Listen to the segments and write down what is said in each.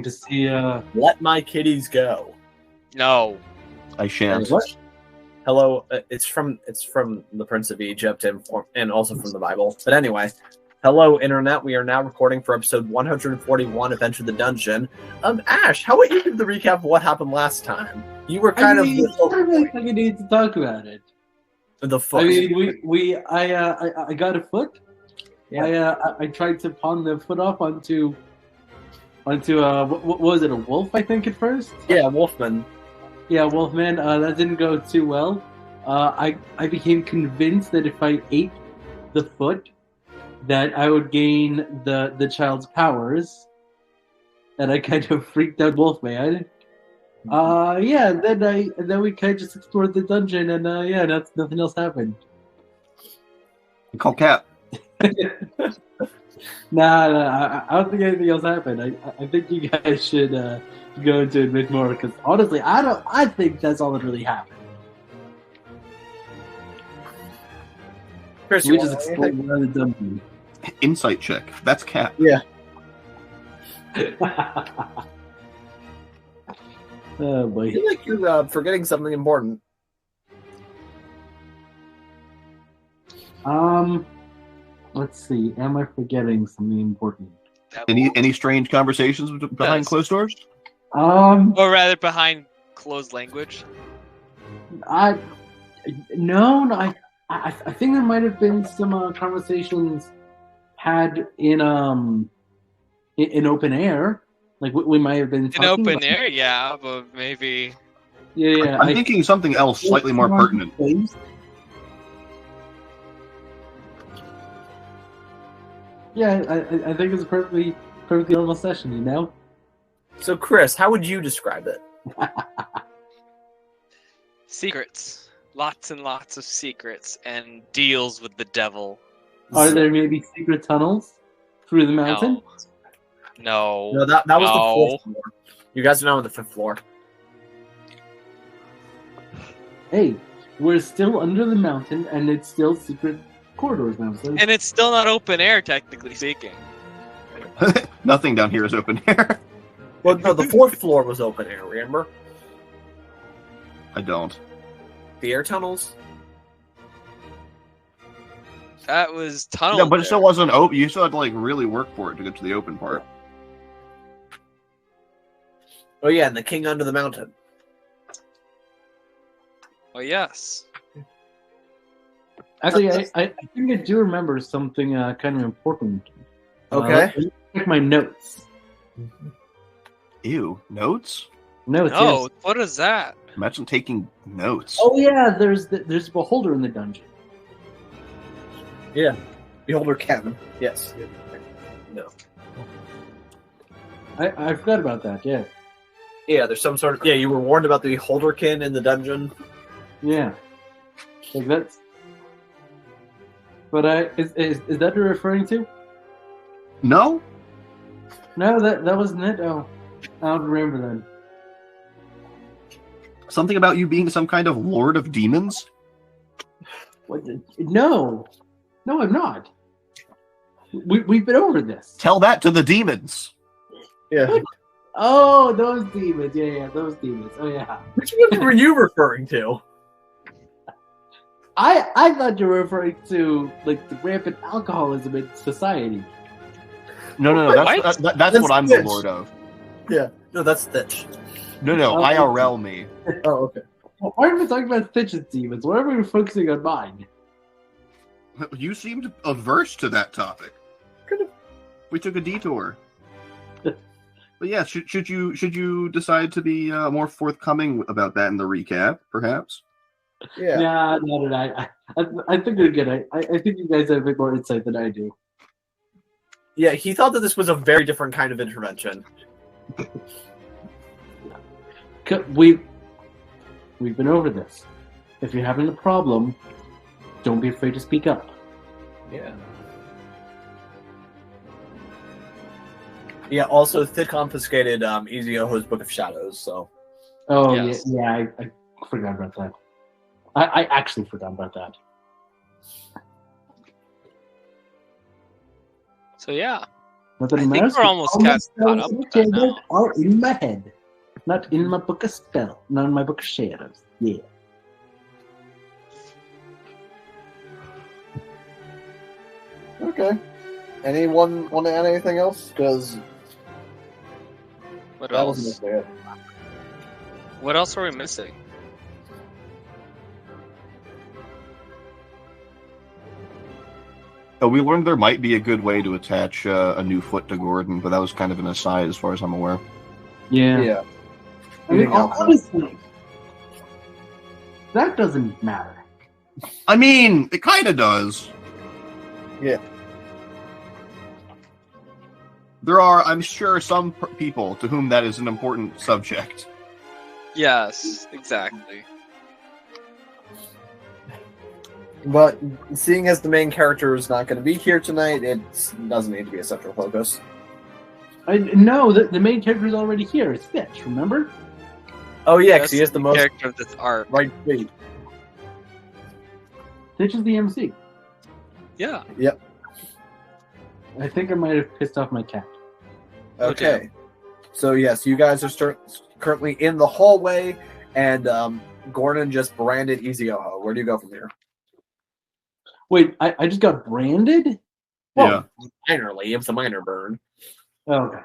to see. Let my kitties go. No. I shan't. What? Hello, it's from the Prince of Egypt and also from the Bible. But anyway, hello internet. We are now recording for episode 141 of Enter the Dungeon. Ash, how about you give the recap of what happened last time? You were kind of. I don't really think I need to talk about it. The foot. I mean, I got a foot. Yeah. I tried to pawn the foot off onto what was it, a wolf? I think at first. Yeah, Wolfman. Yeah, Wolfman. That didn't go too well. I became convinced that if I ate the foot, that I would gain the child's powers. And I kind of freaked out Wolfman. Yeah. Then we kind of just explored the dungeon, and nothing else happened. Call Cap. Nah, I don't think anything else happened. I think you guys should go into it a bit more, because honestly, I think that's all that really happened. Chris, We just explored the dungeon. Insight check. That's Cap. Yeah. Oh boy. I feel like you're forgetting something important. Let's see. Am I forgetting something important? Any strange conversations behind closed doors? Or rather, behind closed language. No. I think there might have been some conversations had in open air. Like we might have been In talking open about air, yeah, but maybe. Yeah. I'm thinking something else slightly more pertinent. Yeah, I think it's a perfectly normal session, you know? So, Chris, how would you describe it? Secrets. Lots and lots of secrets and deals with the devil. Are there maybe secret tunnels through the mountain? No. No, that was the fourth floor. You guys are now on the fifth floor. Hey, we're still under the mountain, and it's still secret corridors now. So. And it's still not open air, technically speaking. Nothing down here is open air. Well, no, the fourth floor was open air, remember? I don't. The air tunnels? That was tunnel. Yeah, but it still wasn't open. You still had to really work for it to get to the open part. Oh yeah, and the king under the mountain. Oh yes. Actually, I think I do remember something kind of important. Okay. Check my notes. Ew, notes? Notes. No, Yes. what is that? Imagine taking notes. Oh yeah, there's a beholder in the dungeon. Yeah. Beholder Kevin. Yes. No. I forgot about that. Yeah. Yeah, there's some sort of... Yeah, you were warned about the Beholderkin in the dungeon. Yeah. Like that's... But is that what you're referring to? No? No, that wasn't it. Oh, I don't remember then. Something about you being some kind of lord of demons? What? No, I'm not. We've been over this. Tell that to the demons. Yeah. Oh, those demons. Yeah, those demons. Oh yeah. Which one were you referring to? I thought you were referring to the rampant alcoholism in society. No, that's what I'm the lord of. Yeah. No, that's Stitch. No, IRL me. Oh, okay. Well, why are we talking about Stitch's demons? Why are we focusing on mine? You seemed averse to that topic. We took a detour. But yeah, should you decide to be more forthcoming about that in the recap, perhaps? Yeah. No. I think we're good. I think you guys have a bit more insight than I do. Yeah, he thought that this was a very different kind of intervention. We've been over this. If you're having a problem, don't be afraid to speak up. Yeah. Yeah, also, Thid confiscated Ei-see-ohoh's Book of Shadows, so... Oh, Yes. yeah, I forgot about that. I actually forgot about that. So yeah. Nothing I think matters. we're almost All my caught spells up in with the that table now. are in my head, not in my book of spell, not in my book of shadows. Yeah. Okay. Anyone want to add anything else? Because What that was else? mostly it. What else are we missing? We learned there might be a good way to attach a new foot to Gordon, but that was kind of an aside as far as I'm aware. Yeah. Yeah. I mean, Anything else? honestly, that doesn't matter. I mean, it kind of does. Yeah. There are, I'm sure, some people to whom that is an important subject. Yes, exactly. But seeing as the main character is not going to be here tonight, it doesn't need to be a central focus. No, the main character is already here. It's Fitch, remember? Oh yeah, because That's he has the most character of this arc. right feet. Fitch is the MC. Yeah. Yep. I think I might have pissed off my cat. Okay. So yes, you guys are currently in the hallway, and Gordon just branded Ei-see-ohoh. Where do you go from here? Wait, I just got branded? Well, minorly. It was a minor burn. Oh, okay.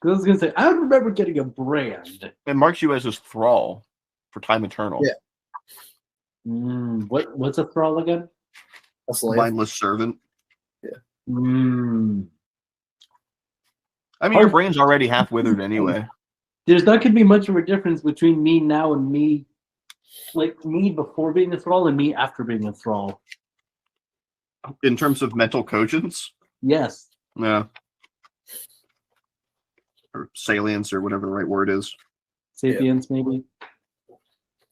'Cause I was going to say, I don't remember getting a brand. It marks you as his thrall for time eternal. Yeah. What's a thrall again? A slave. Mindless servant. Hmm. I mean, your brain's already half withered anyway. There's not going to be much of a difference between me now and me, like me before being a thrall and me after being a thrall. In terms of mental cogence? Yes. Yeah. Or salience, or whatever the right word is. Sapiens, maybe.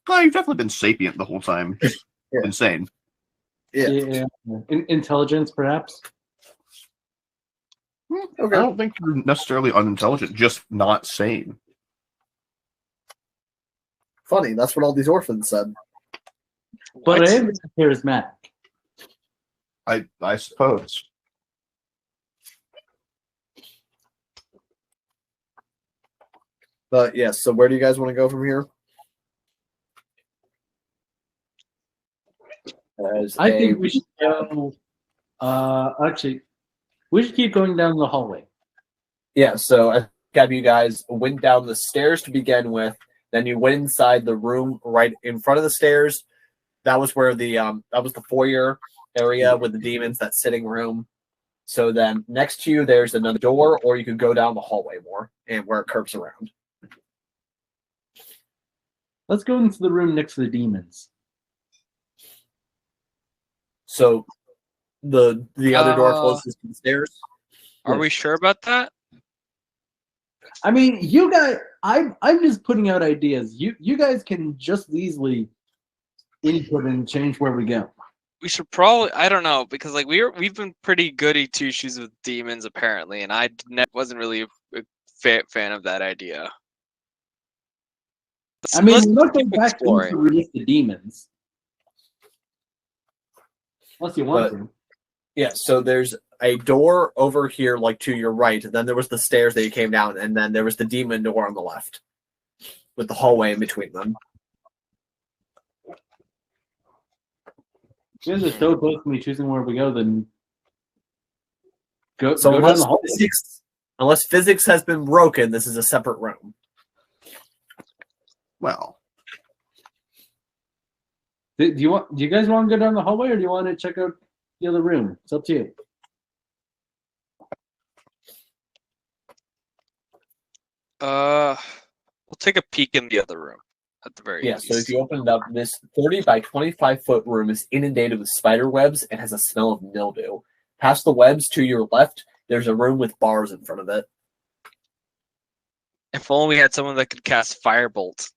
Oh, you've definitely been sapient the whole time. Yeah. Insane. Yeah. Intelligence, perhaps. Okay. I don't think you're necessarily unintelligent, just not sane. Funny. That's what all these orphans said. But What? I am charismatic. I suppose. But yes. So where do you guys want to go from here? I think we should go. Actually, we should keep going down the hallway. Yeah, so I have you guys went down the stairs to begin with. Then you went inside the room right in front of the stairs. That was where that was the foyer area with the demons, that sitting room. So then next to you, there's another door, or you could go down the hallway more and where it curves around. Let's go into the room next to the demons. So the other door closest to the stairs. Are we sure about that? I mean, you guys, I'm just putting out ideas. You guys can just easily input and change where we go. We should probably, I don't know, because like we've been pretty goody two shoes with demons apparently, and I wasn't really a fan of that idea. I mean, Let's we're not going keep back exploring. into release the demons. Unless you want to. Yeah, so there's a door over here, like to your right, and then there was the stairs that you came down, and then there was the demon door on the left, with the hallway in between them. You guys are so close to me choosing where we go, then go So down unless the hallway. physics has been broken, this is a separate room. Well, Do you guys want to go down the hallway, or do you want to check out the other room? It's up to you. We'll take a peek in the other room at the very Yeah, least. so if you open it up, this 30 by 25 foot room is inundated with spider webs and has a smell of mildew. Past the webs to your left, there's a room with bars in front of it. If only we had someone that could cast Firebolt.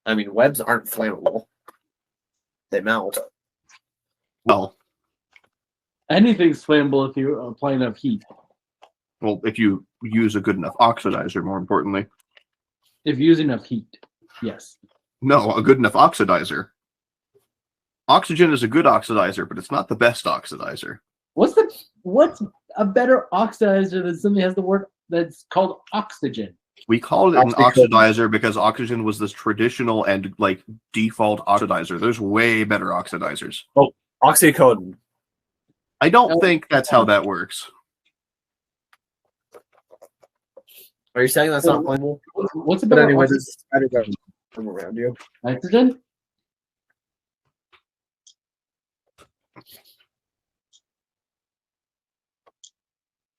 I mean, webs aren't flammable. They melt. well, Anything's flammable if you apply enough heat. well, if you use a good enough oxidizer, more importantly. If you use enough heat, yes. No, a good enough oxidizer. Oxygen is a good oxidizer, but it's not the best oxidizer. What's a better oxidizer than something that has the word that's called oxygen? We called it an oxidizer because oxygen was this traditional and like default oxidizer. There's way better oxidizers. Oh, oxycodone. I don't think that's how that works. Are you saying that's not flammable? What's a But better anyway, this spider goes from around you. nitrogen?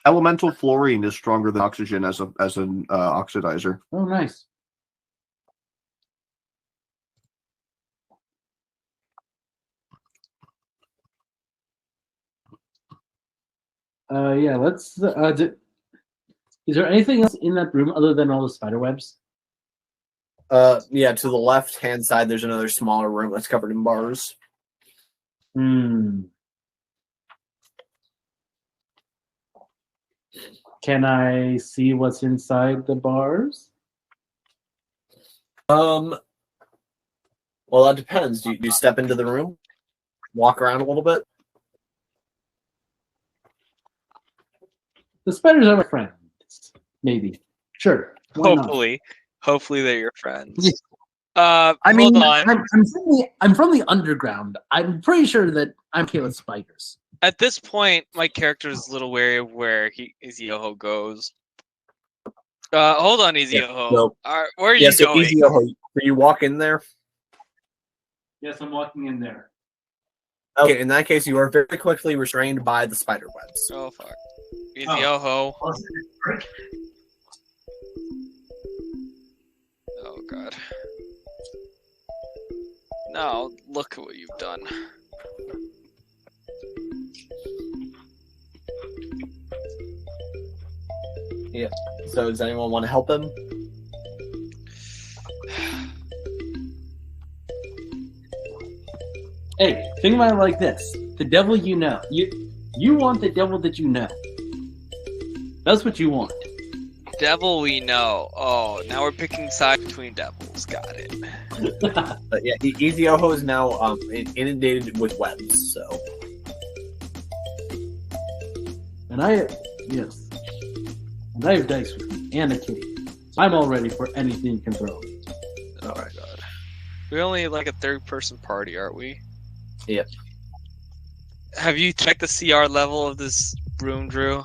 Elemental fluorine is stronger than oxygen as an oxidizer. Oh, nice. Yeah, let's. Is there anything else in that room other than all the spider webs? Yeah, to the left-hand side, there's another smaller room that's covered in bars. Hmm. Can I see what's inside the bars? Well, that depends. Do you step into the room, walk around a little bit? The spiders are my friends. Maybe. Sure. Why not? Hopefully they're your friends. Yeah. I mean, hold on. I'm from the underground. I'm pretty sure that I'm okay with spiders. At this point, my character is a little wary of where Ei-see-ohoh goes. Hold on, Ei-see-ohoh. So- Where are you going? Ei-see-ohoh, you walk in there. Yes, I'm walking in there. Okay, in that case, you are very quickly restrained by the spider webs. Oh fuck. Ei-see-ohoh. Oh god. Now look at what you've done. Yeah. So does anyone want to help him? Hey, think about it like this: the devil you know. You want the devil that you know. That's what you want. Devil we know. Oh, now we're picking sides between devils. Got it. But yeah, Ei-see-ohoh is now inundated with webs. So. And I have dice with me and a kitty. I'm all ready for anything you can throw. Oh my god. We're only like a third-person party, aren't we? Yep. Have you checked the CR level of this room, Drew?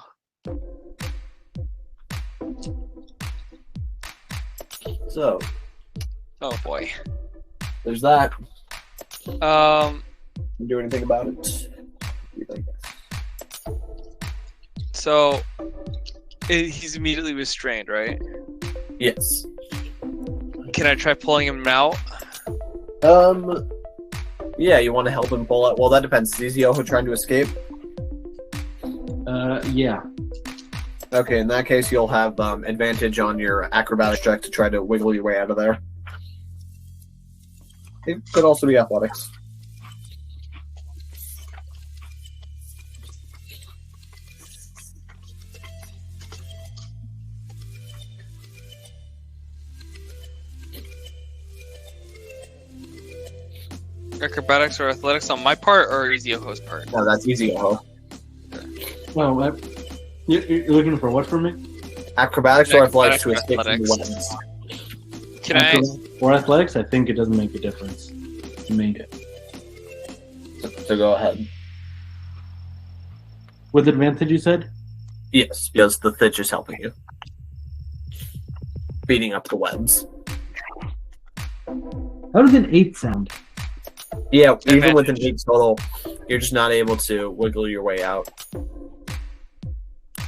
So. Oh boy. There's that. Um. Do anything about it? So, he's immediately restrained, right? Yes. Can I try pulling him out? Yeah, you want to help him pull out? Well, that depends. Is Ei-see-ohoh trying to escape? Yeah. Okay, in that case, you'll have advantage on your acrobatics check to try to wiggle your way out of there. It could also be athletics. Acrobatics or athletics on my part or Ei-see-ohoh's part? No, that's Ei-see-ohoh. Well, you're looking for what from me? Acrobatics or athletics to Acrobatics or escape from the athletics. webs. Can I? For athletics, I think it doesn't make a difference. You made it. So go ahead. With advantage, you said? Yes, because the Thitch is helping you. Beating up the webs. How does an 8 sound? Yeah, even with an 8 total, you're just not able to wiggle your way out.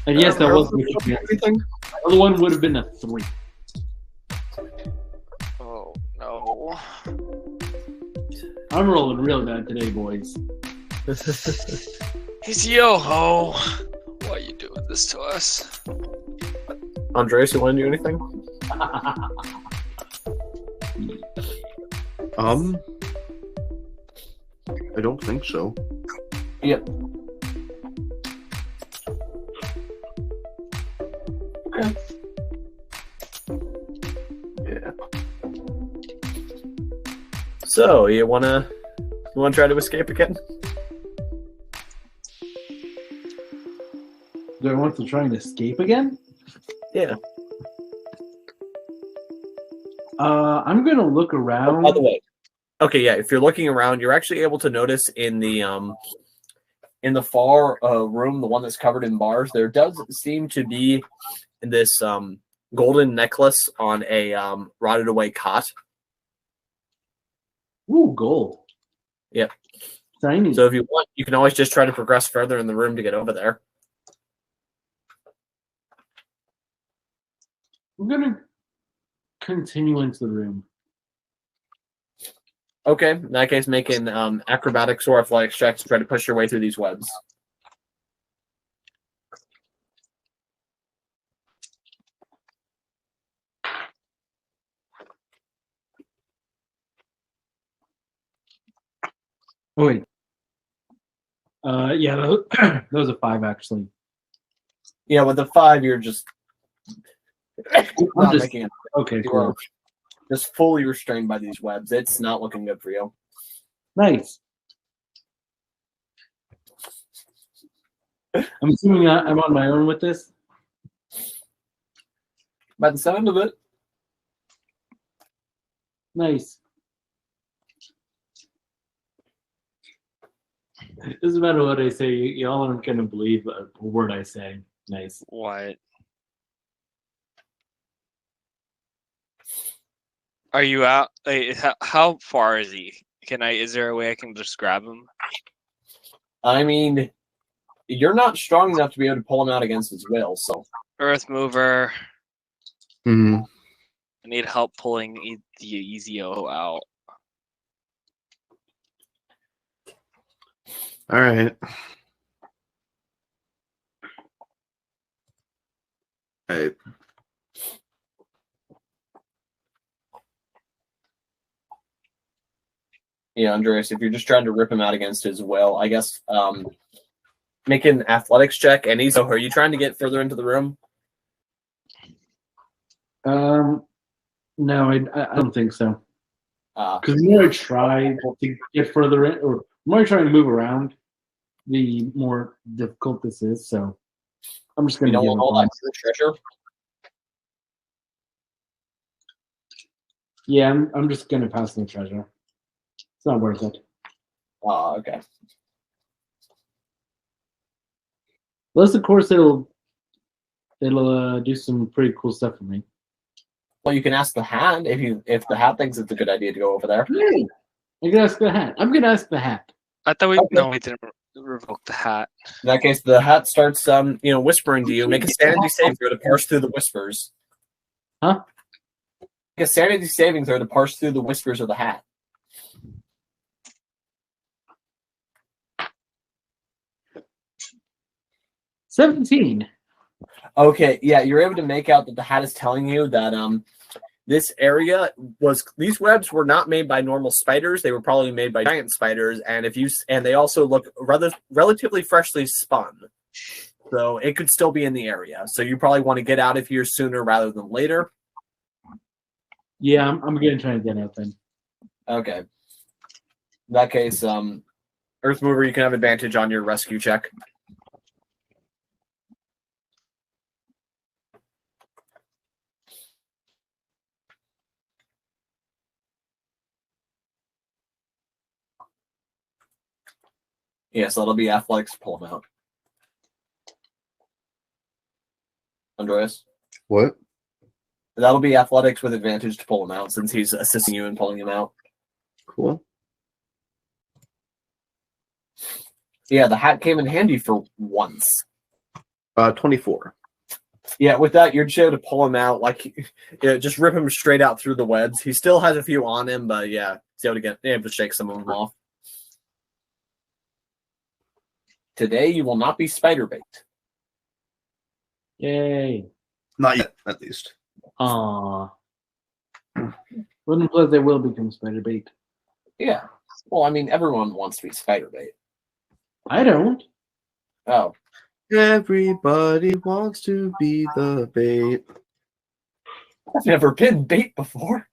And yes, that was everything. the other one would have been a 3. Oh no. I'm rolling real bad today, boys. Ei-see-ohoh, why are you doing this to us? Andres, you want to do anything? I don't think so. Yep. Okay. Yeah. So you wanna want to try to escape again? Do I want to try and escape again? Yeah. I'm gonna look around. By the way, okay, yeah. If you're looking around, you're actually able to notice in the far room, the one that's covered in bars, there does seem to be this golden necklace on a rotted away cot. Ooh, gold. Yep. Shiny. So if you want, you can always just try to progress further in the room to get over there. I'm gonna continue into the room. Okay, in that case, make an acrobatics or athletics checks to try to push your way through these webs. Oh wait. Yeah, that was a 5 actually. Yeah, with the 5, you're just not just- making it. Okay, You cool. are just fully restrained by these webs. It's not looking good for you. Nice. I'm assuming I'm on my own with this. By the sound of it, Nice. It doesn't matter what I say. Y'all aren't gonna believe a word I say. Nice. What? Are you out? Like, how far is he? Is there a way I can just grab him? I mean, you're not strong enough to be able to pull him out against his will, so. Earth mover. Mm-hmm. I need help pulling the Ei-see-ohoh out. All right. Hey. Yeah, Andreas, if you're just trying to rip him out against his will, I guess make an athletics check. And Ei-see-ohoh, are you trying to get further into the room? No, I don't think so. Uh, Because the more I try to get further in, or the more I try to move around, the more difficult this is. So I'm just you gonna don't give want up all on that it. treasure? Yeah, I'm just gonna pass the treasure. It's not worth it. Okay. Unless, of course, it'll do some pretty cool stuff for me. Well, you can ask the hat if the hat thinks it's a good idea to go over there. Hey, I'm gonna ask the hat. I'm gonna ask the hat. I thought Okay. no, we didn't revoke the hat. In that case, the hat starts whispering to you. Make a sanity save throw to parse through the whispers. Huh? Make a sanity saving throw to parse through the whispers of the hat. $17. Okay, yeah, you're able to make out that the hat is telling you that this area these webs were not made by normal spiders. They were probably made by giant spiders, and they also look relatively freshly spun. So it could still be in the area. So you probably want to get out of here sooner rather than later. Yeah, I'm gonna try and get out then. Okay. In that case, Earth Mover, you can have advantage on your rescue check. Yes, that'll be athletics to pull him out. Andreas? What? That'll be athletics with advantage to pull him out since he's assisting you in pulling him out. Cool. Yeah, the hat came in handy for once. 24. Yeah, with that, you're just able to pull him out, just rip him straight out through the webs. He still has a few on him, but yeah, he's able to shake some of them off. Today, you will not be spider bait. Yay. Not yet, at least. Aww. Wouldn't imply they will become spider bait. Yeah. Well, I mean, everyone wants to be spider bait. I don't. Oh. Everybody wants to be the bait. I've never been bait before.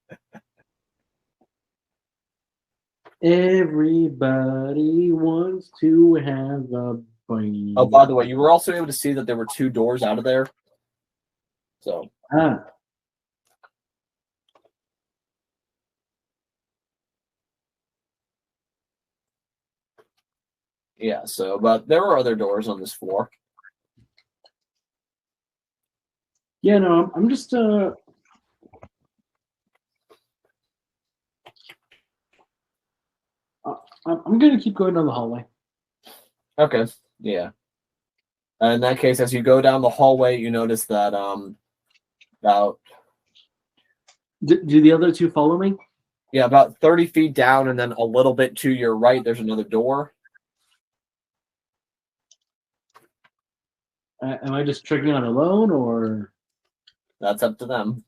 Everybody wants to have a brain. Oh, by the way, you were also able to see that there were 2 doors out of there. So. Ah. Yeah, so, but there were other doors on this floor. Yeah, no, I'm just, I'm gonna keep going down the hallway. Okay, yeah. In that case, as you go down the hallway, you notice that, about... Do the other 2 follow me? Yeah, about 30 feet down, and then a little bit to your right, there's another door. Am I just trekking on alone, or? That's up to them.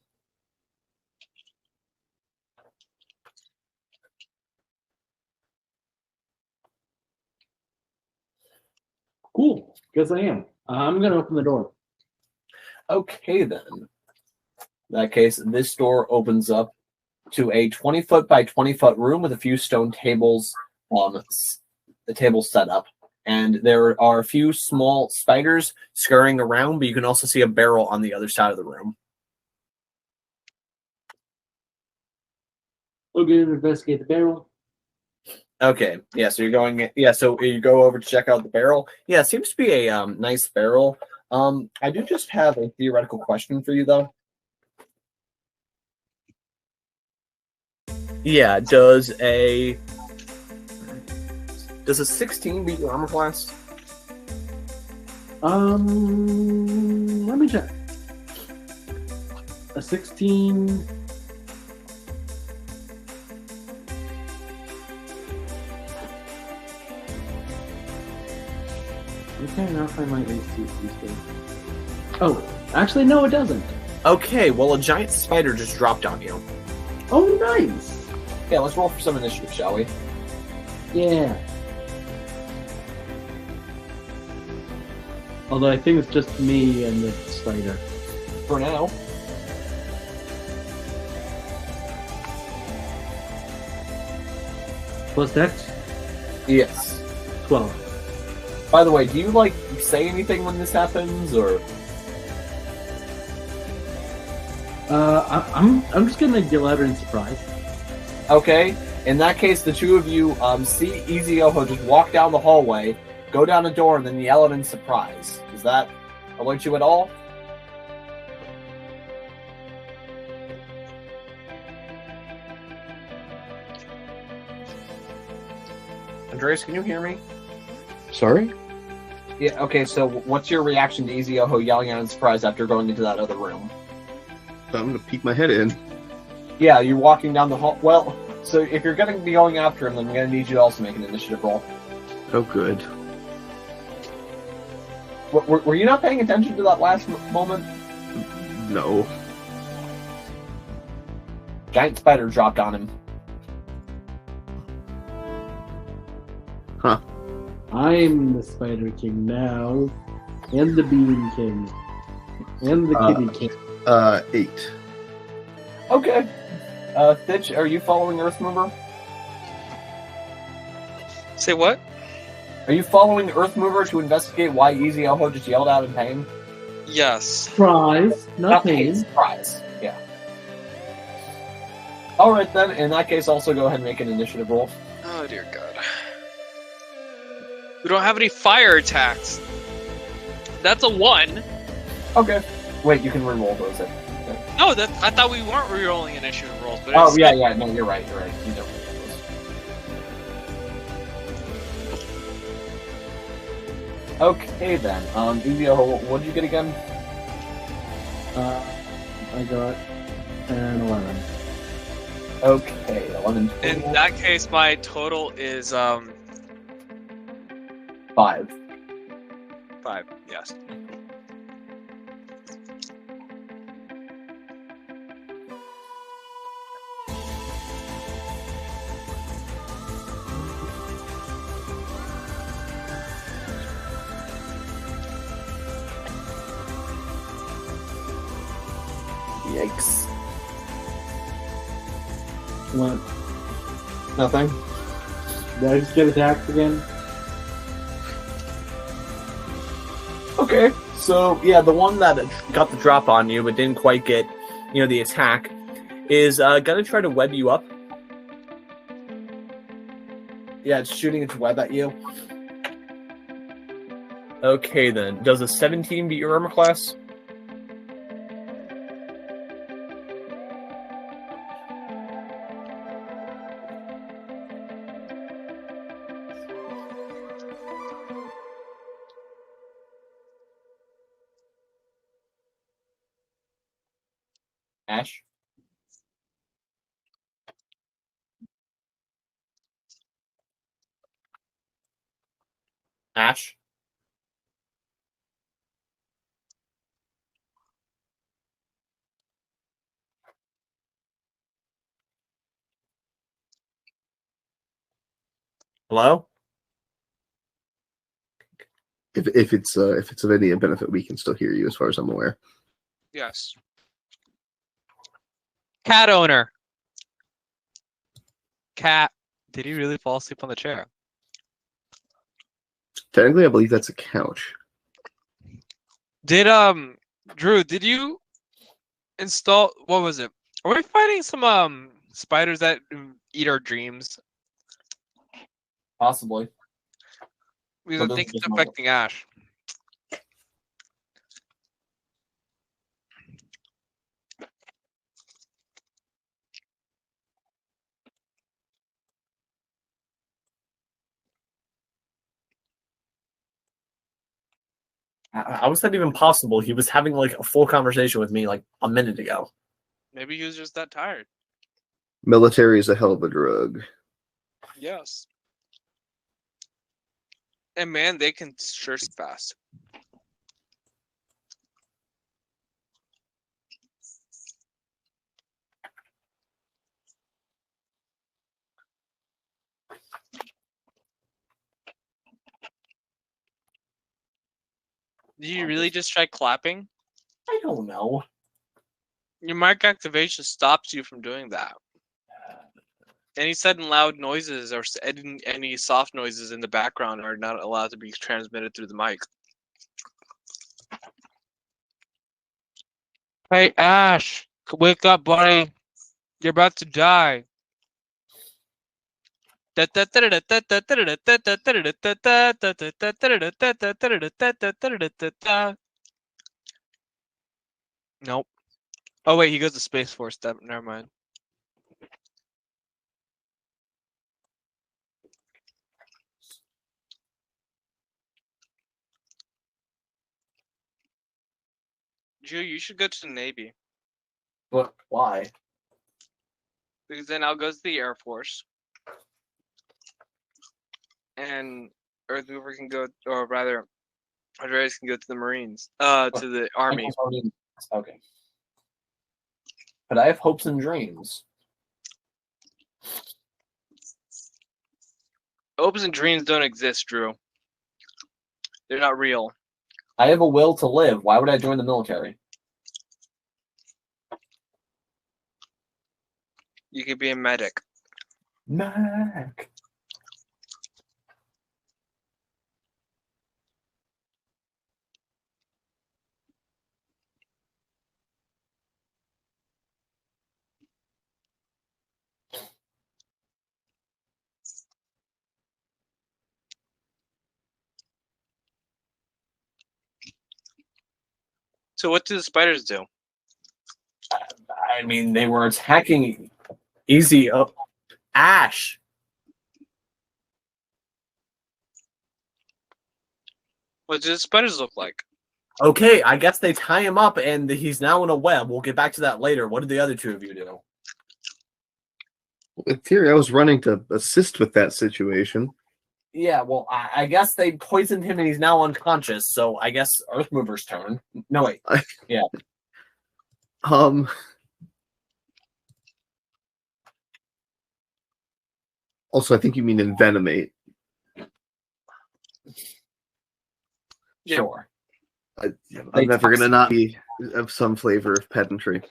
Cool. Guess I am. I'm gonna open the door. Okay, then. In that case, this door opens up to a 20-foot by 20-foot room with a few stone tables, the table set up. And there are a few small spiders scurrying around, but you can also see a barrel on the other side of the room. We're gonna investigate the barrel. Okay, yeah, so you're going, yeah, so you go over to check out the barrel. Yeah, it seems to be a nice barrel. I do just have a theoretical question for you, though. Yeah, does a 16 beat your armor class? Let me check. A 16. Okay, now find my AC. Oh, actually, no, it doesn't. Okay, well, a giant spider just dropped on you. Oh, nice. Yeah, let's roll for some initiative, shall we? Yeah. Although I think it's just me and the spider. For now. Plus Dex? Yes. 12. By the way, do you, like, say anything when this happens, or...? I'm just gonna get louder in surprise. Okay, in that case, the 2 of you see Ei-see-ohoh just walk down the hallway, go down a door, and then yell it in surprise. Does that alert you at all? Andreas, can you hear me? Sorry? Yeah, okay, so what's your reaction to Ei-see-ohoh yelling out in surprise after going into that other room? I'm gonna peek my head in. Yeah, you're walking down the hall. Well, so if you're going to be going after him, then I'm going to need you to also make an initiative roll. Oh, good. Were you not paying attention to that last moment? No. Giant spider dropped on him. Huh. I'm the Spider King now. And the Bean King. And the Kitty King. 8. Okay. Thitch, are you following Earthmover? Say what? Are you following Earthmover to investigate why Ei-see-ohoh just yelled out in pain? Yes. Surprise. Not pain, Nothing. surprise. Yeah. Alright then, in that case, also go ahead and make an initiative roll. Oh dear God. We don't have any fire attacks. That's a 1. Okay. Wait, you can re-roll those. No, I thought we weren't re-rolling initiative rolls. But Oh, yeah, no, you're right. You don't re-roll those. Okay then, Ei-see-ohoh, what did you get again? I got an 11. Okay, 11. in that case, my total is 5. 5. Yes. Yikes. What? Nothing? Did I just get attacked again? Okay, so yeah, the one that got the drop on you but didn't quite get, the attack, is gonna try to web you up. Yeah, it's shooting its web at you. Okay then, does a 17 beat your armor class? Ash? Ash? Hello? If it's of any benefit, we can still hear you, as far as I'm aware. Yes. Cat owner. Cat. Did he really fall asleep on the chair? Technically, I believe that's a couch. Did Drew, did you install, what was it? Are we fighting some spiders that eat our dreams? Possibly. Because I think it's affecting Ash. How was that even possible? He was having like a full conversation with me like a minute ago. Maybe he was just that tired. Military is a hell of a drug. Yes. And man, they can sure fast. Did you really just try clapping? I don't know. Your mic activation stops you from doing that. Any sudden loud noises or any soft noises in the background are not allowed to be transmitted through the mic. Hey, Ash, wake up, buddy. You're about to die. Nope. Oh, wait, he goes to Space Force. Never mind. Drew, you should go to the Navy. What? Why? Because then I'll go to the Air Force. And Earthmover can go, or rather, Andreas can go to the Marines. To the Army. Okay. But I have hopes and dreams. Hopes and dreams don't exist, Drew. They're not real. I have a will to live. Why would I join the military? You could be a medic. Mac. So what do the spiders do? I mean, they were attacking easy up Ash. What do the spiders look like? Okay, I guess they tie him up and he's now in a web. We'll get back to that later. What did the other two of you do? In theory, I was running to assist with that situation. Yeah, well, I guess they poisoned him and he's now unconscious, so I guess Earthmover's turn. No, wait. Yeah. Also, I think you mean envenomate. Sure. I'm never going to not be of some flavor of pedantry.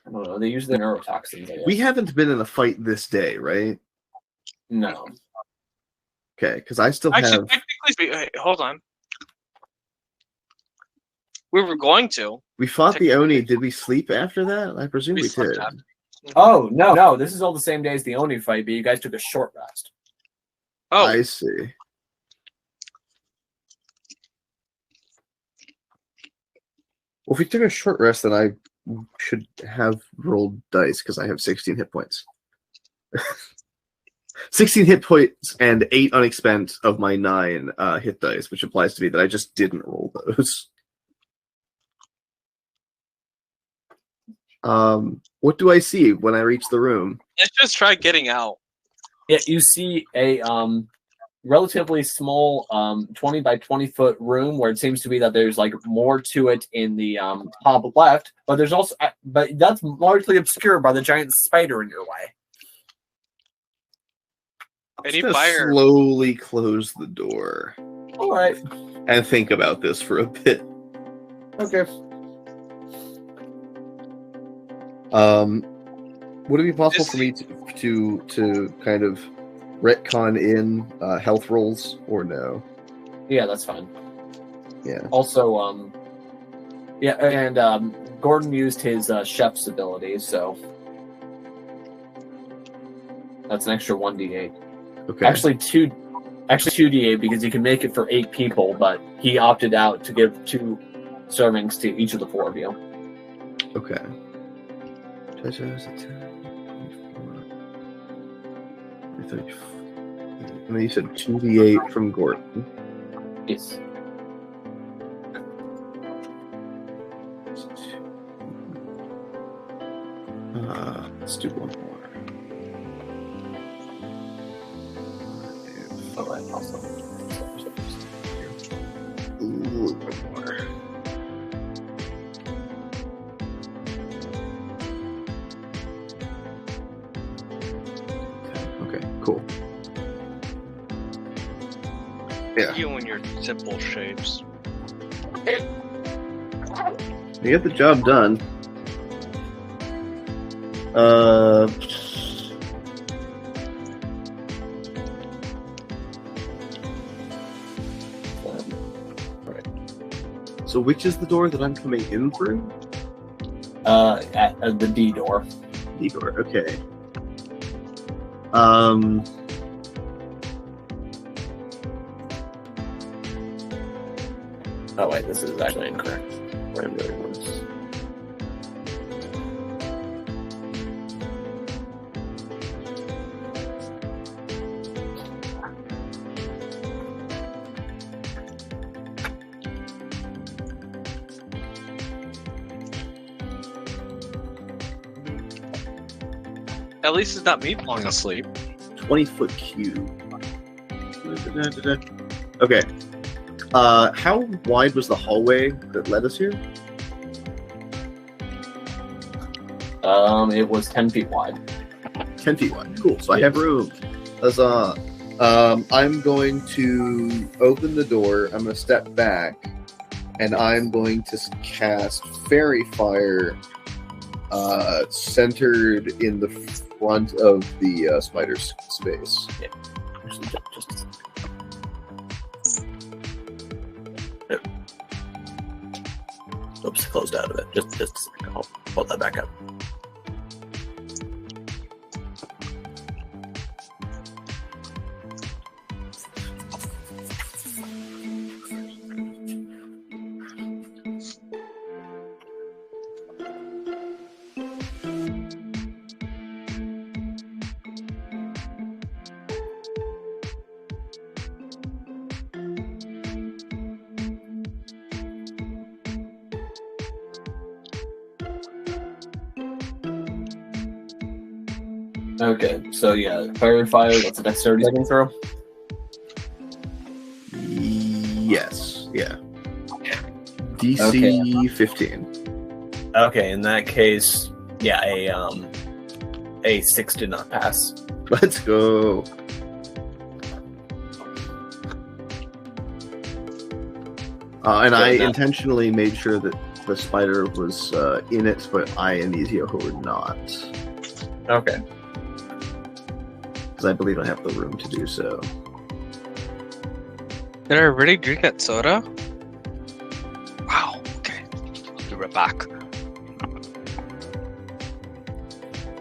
I don't know. They use the neurotoxins. I guess. We haven't been in a fight this day, right? No. Okay, because I still Actually, have. technically, hold on. We were going to. We fought the Oni. Did we sleep after that? I presume we slept did. after. Oh no! This is all the same day as the Oni fight, but you guys took a short rest. Oh, I see. Well, if we took a short rest, then I should have rolled dice because I have 16 hit points. 16 hit points and 8 unexpent of my 9 hit dice, which implies to me that I just didn't roll those. What do I see when I reach the room? let's just try getting out. Yeah, you see a relatively small 20 by 20 foot room where it seems to be that there's like more to it in the top left, but there's also but that's largely obscured by the giant spider in your way. Any I'm just fire? gonna slowly close the door All right. and think about this for a bit. Okay. Would it be possible for me to kind of retcon in health rolls or no? Yeah, that's fine. Yeah. Also, yeah, and Gordon used his chef's ability, so that's an extra 1d8. Okay. Actually 2d8 because he can make it for 8 people, but he opted out to give 2 servings to each of the 4 of you. Okay. And then you said 2d8 from Gordon. Yes. Let's do one more. All right, awesome. Ooh, one more. Okay, cool. Yeah. You and your simple shapes. You get the job done. Right. So which is the door that I'm coming in through? At the D door. D door, okay. Oh wait, this is actually incorrect. What I'm doing was. At least it's not me falling asleep. 20-foot cube. Okay. How wide was the hallway that led us here? It was 10 feet wide. 10 feet wide. Cool. So I have room. Huzzah. I'm going to open the door. I'm going to step back, and I'm going to cast Fairy Fire centered in the front of the spider's space. Yeah. Actually, just a second. Oops, closed out of it. Just a second. I'll pull that back up. Okay, so yeah, Fairy Fire, that's a dexterity saving throw. Yes. Yeah. DC 15. Okay, in that case, yeah, a 6 did not pass. Let's go. And I intentionally made sure that the spider was in it, but I and Ei-see-ohoh were not. Okay. Because I believe I have the room to do so. Did I already drink that soda? Wow. Okay. Be right back.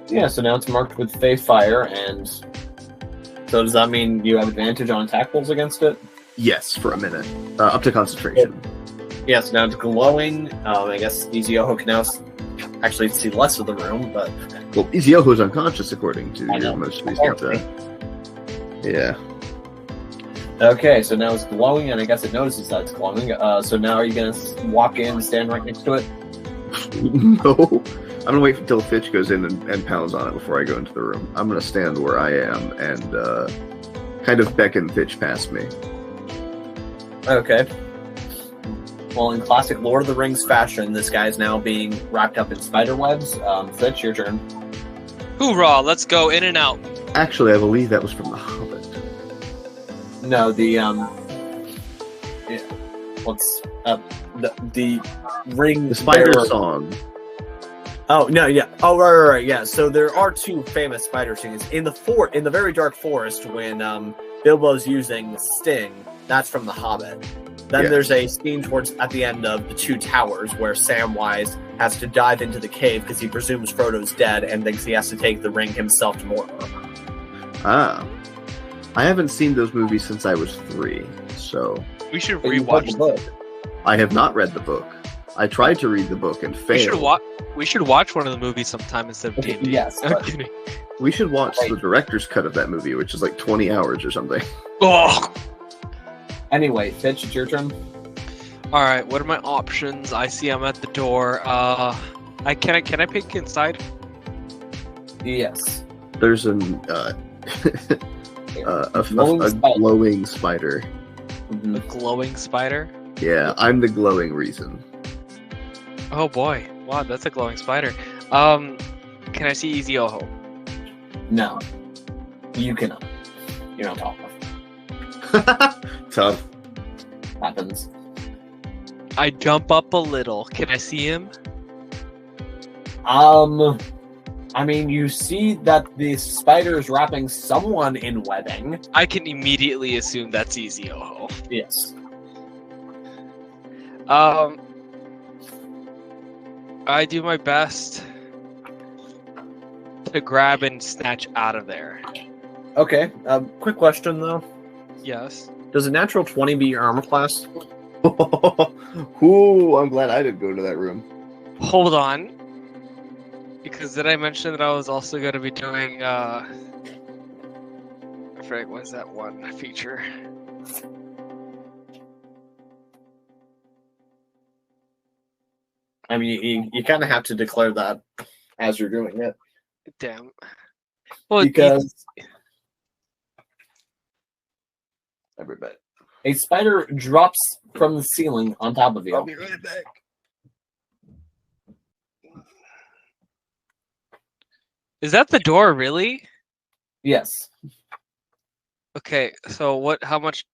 Yeah, so now it's marked with Fey Fire, and so does that mean you have advantage on attack rolls against it? Yes, for a minute. Up to concentration. Yes, now it's glowing. I guess Ei-see-ohoh can now actually see less of the room, but... Well, Ei-see-ohoh is unconscious according to I know. your most recent... yeah. Okay, so now it's glowing, and I guess it notices that it's glowing. So now are you going to walk in and stand right next to it? No. I'm going to wait until Fitch goes in and pounds on it before I go into the room. I'm going to stand where I am and kind of beckon Fitch past me. Okay. Well, in classic Lord of the Rings fashion, this guy's now being wrapped up in spider webs. Fitch, your turn. Hoorah! Let's go in and out. Actually, I believe that was from The Hobbit. No, the what's the ring? The spider bearer- song. Oh no, yeah. Oh right, yeah. So there are two famous spider scenes in the very dark forest when Bilbo's using Sting. That's from The Hobbit. Then there's a scene towards at the end of The Two Towers where Samwise has to dive into the cave because he presumes Frodo's dead and thinks he has to take the ring himself to Mordor. Ah. I haven't seen those movies since I was 3, so... We should But you read the rewatch. book. I have not read the book. I tried to read the book and failed. We should watch one of the movies sometime instead of Okay, D&D. yes, I'm but- kidding. We should watch Right. the director's cut of that movie, which is like 20 hours or something. Oh. Anyway, Fitch, it's your turn. All right. What are my options? I see I'm at the door. Can I pick inside? Yes. There's an a glowing spider. Mhm. A glowing spider. Yeah, I'm the glowing reason. Oh boy! Wow, that's a glowing spider. Can I see Ei-see-ohoh? No, you cannot. You're not tall enough. Tough. Happens. I jump up a little. Can I see him? I mean, you see that the spider is wrapping someone in webbing. I can immediately assume that's Ei-see-ohoh. Yes. I do my best to grab and snatch out of there. Okay. Quick question though: Yes. does a natural 20 be your armor class? Ooh, I'm glad I didn't go to that room. Hold on. Because did I mention that I was also going to be doing, I forget, what's that one feature? I mean, you kind of have to declare that as you're doing it Damn. Well, because Everybody. a spider drops from the ceiling on top of you. I'll be right back. is that the door, really? Yes. Okay, so how much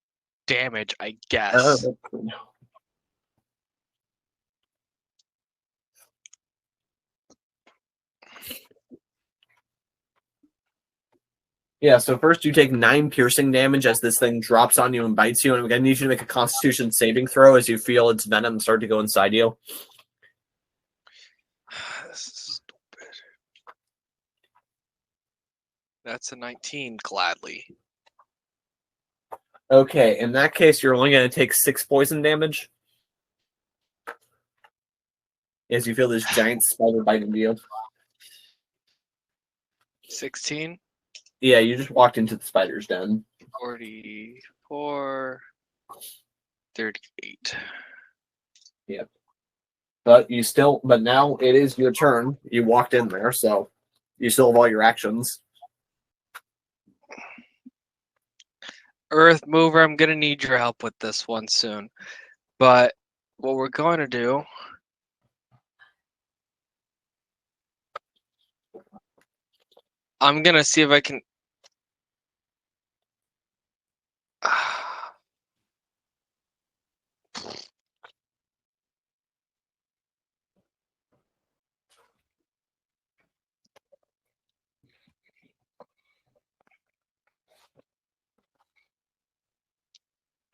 damage, I guess? Yeah, so first you take 9 piercing damage as this thing drops on you and bites you, and I'm going to need you to make a Constitution saving throw as you feel its venom start to go inside you. This is stupid. That's a 19, gladly. Okay, in that case, you're only going to take 6 poison damage as you feel this giant spider bite into you. 16, Yeah, you just walked into the spider's den. 44, 38. But now it is your turn. You walked in there, so you still have all your actions. Earth Mover, I'm gonna need your help with this one soon. But what we're going to do... I'm gonna see if I can...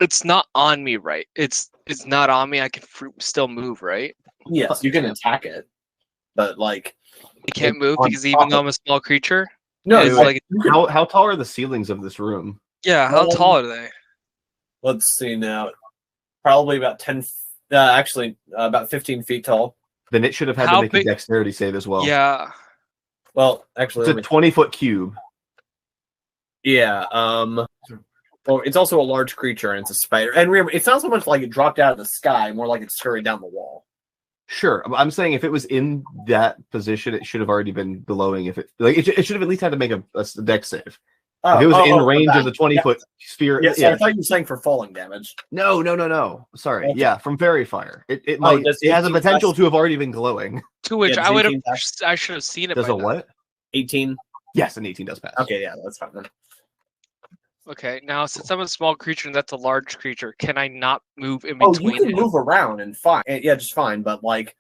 It's not on me, right? It's not on me. I can still move, right? Yes, you can attack it, but like I can't move on because top even though of- I'm a small creature. no, it's like How tall are the ceilings of this room? yeah. How tall are they? let's see now, probably about 10. Actually, about 15 feet tall. Then it should have had How to make big- a dexterity save as well. Yeah. Well, actually, It's a 20-foot cube. yeah. Well, it's also a large creature and it's a spider. And remember, it's not so much like it dropped out of the sky, more like it scurried down the wall. Sure, I'm saying if it was in that position, it should have already been billowing. If it should have at least had to make a dex save. If it was in range of the 20-foot sphere. Yeah, so I thought you were saying for falling damage. No. Sorry. Okay. Yeah, from fairy fire. It does has a 18 potential plus- to have already been glowing. To which Yeah, I would have. 18 pass. I should have seen it. Does by a now. what? 18. Yes, an 18 does pass. Okay, yeah, that's fine then. Okay, now since I'm a small creature and that's a large creature, can I not move in Oh, between you can it? move around and fine. Yeah, just fine, but like,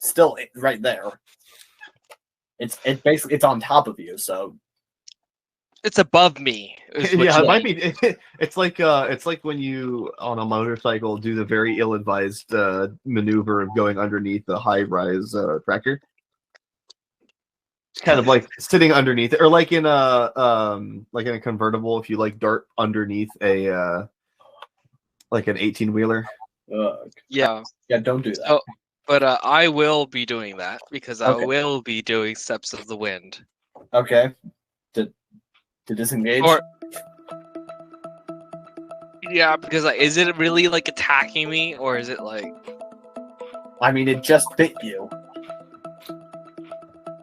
still right there. It's basically it's on top of you, so It's above me. is what Yeah, you it might mean. be. It's like when you on a motorcycle do the very ill-advised maneuver of going underneath the high-rise tracker. It's kind of like sitting underneath it, or like in a convertible, if you like dart underneath a like an 18-wheeler. Yeah. yeah, don't do that. Oh, but I will be doing that because I Okay. will be doing Steps of the Wind. Okay, to disengage. Or yeah, because like, is it really like attacking me, or is it like I mean, it just bit you.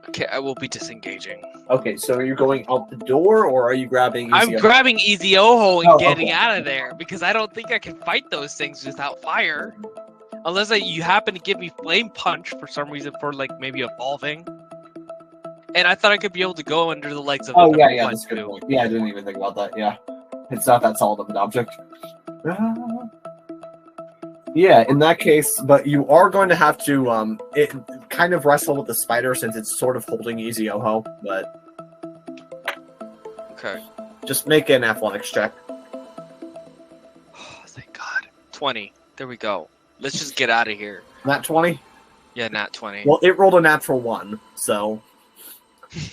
okay? I will be disengaging. Okay, so are you going out the door, or are you grabbing? I'm Ei-see-ohoh? grabbing Ei-see-ohoh and Oh, getting okay. out of there because I don't think I can fight those things without fire, unless you happen to give me flame punch for some reason for like maybe evolving. And I thought I could be able to go under the legs of Oh the yeah, one that's a good too. point. Yeah, I didn't even think about that. Yeah, it's not that solid of an object. Yeah, in that case, but you are going to have to it kind of wrestle with the spider since it's sort of holding Ei-see-ohoh, but Okay. just make an athletics check. Oh, thank God. 20. There we go. Let's just get out of here. Nat 20? Yeah, nat 20. Well, it rolled a natural 1, so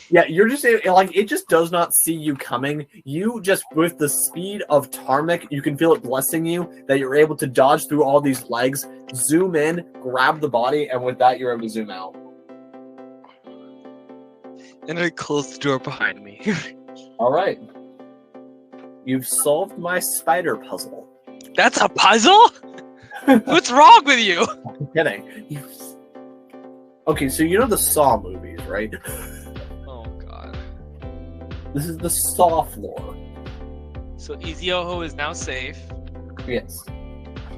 yeah, you're just like it just does not see you coming. You just with the speed of Tarmic, you can feel it blessing you that you're able to dodge through all these legs, zoom in, grab the body, and with that you're able to zoom out. And I close the door behind me. All right. You've solved my spider puzzle. That's a puzzle? What's wrong with you? I'm kidding. Okay, so you know the Saw movies, right? Oh God. This is the Saw floor. So Ei-see-ohoh is now safe Yes.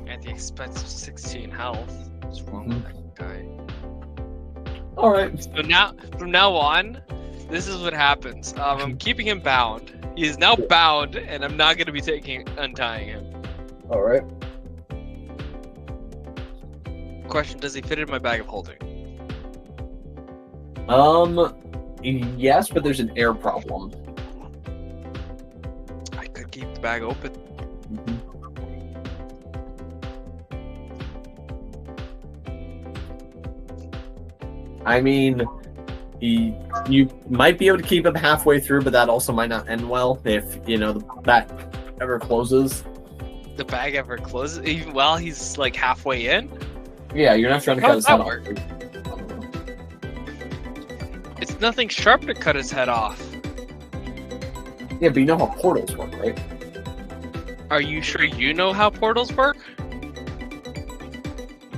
at the expense of 16 health. What's wrong with that guy? All right. So now, from now on, this is what happens. I'm keeping him bound. He is now bound, and I'm not going to be untying him. All right. Question: does he fit in my bag of holding? Yes, but there's an air problem. I could keep the bag open. I mean, you might be able to keep him halfway through, but that also might not end well if that ever closes. The bag ever closes, even while he's like halfway in. Yeah, you're not trying to How cut does his head that off. work? It's nothing sharp to cut his head off. Yeah, but you know how portals work, right? Are you sure you know how portals work?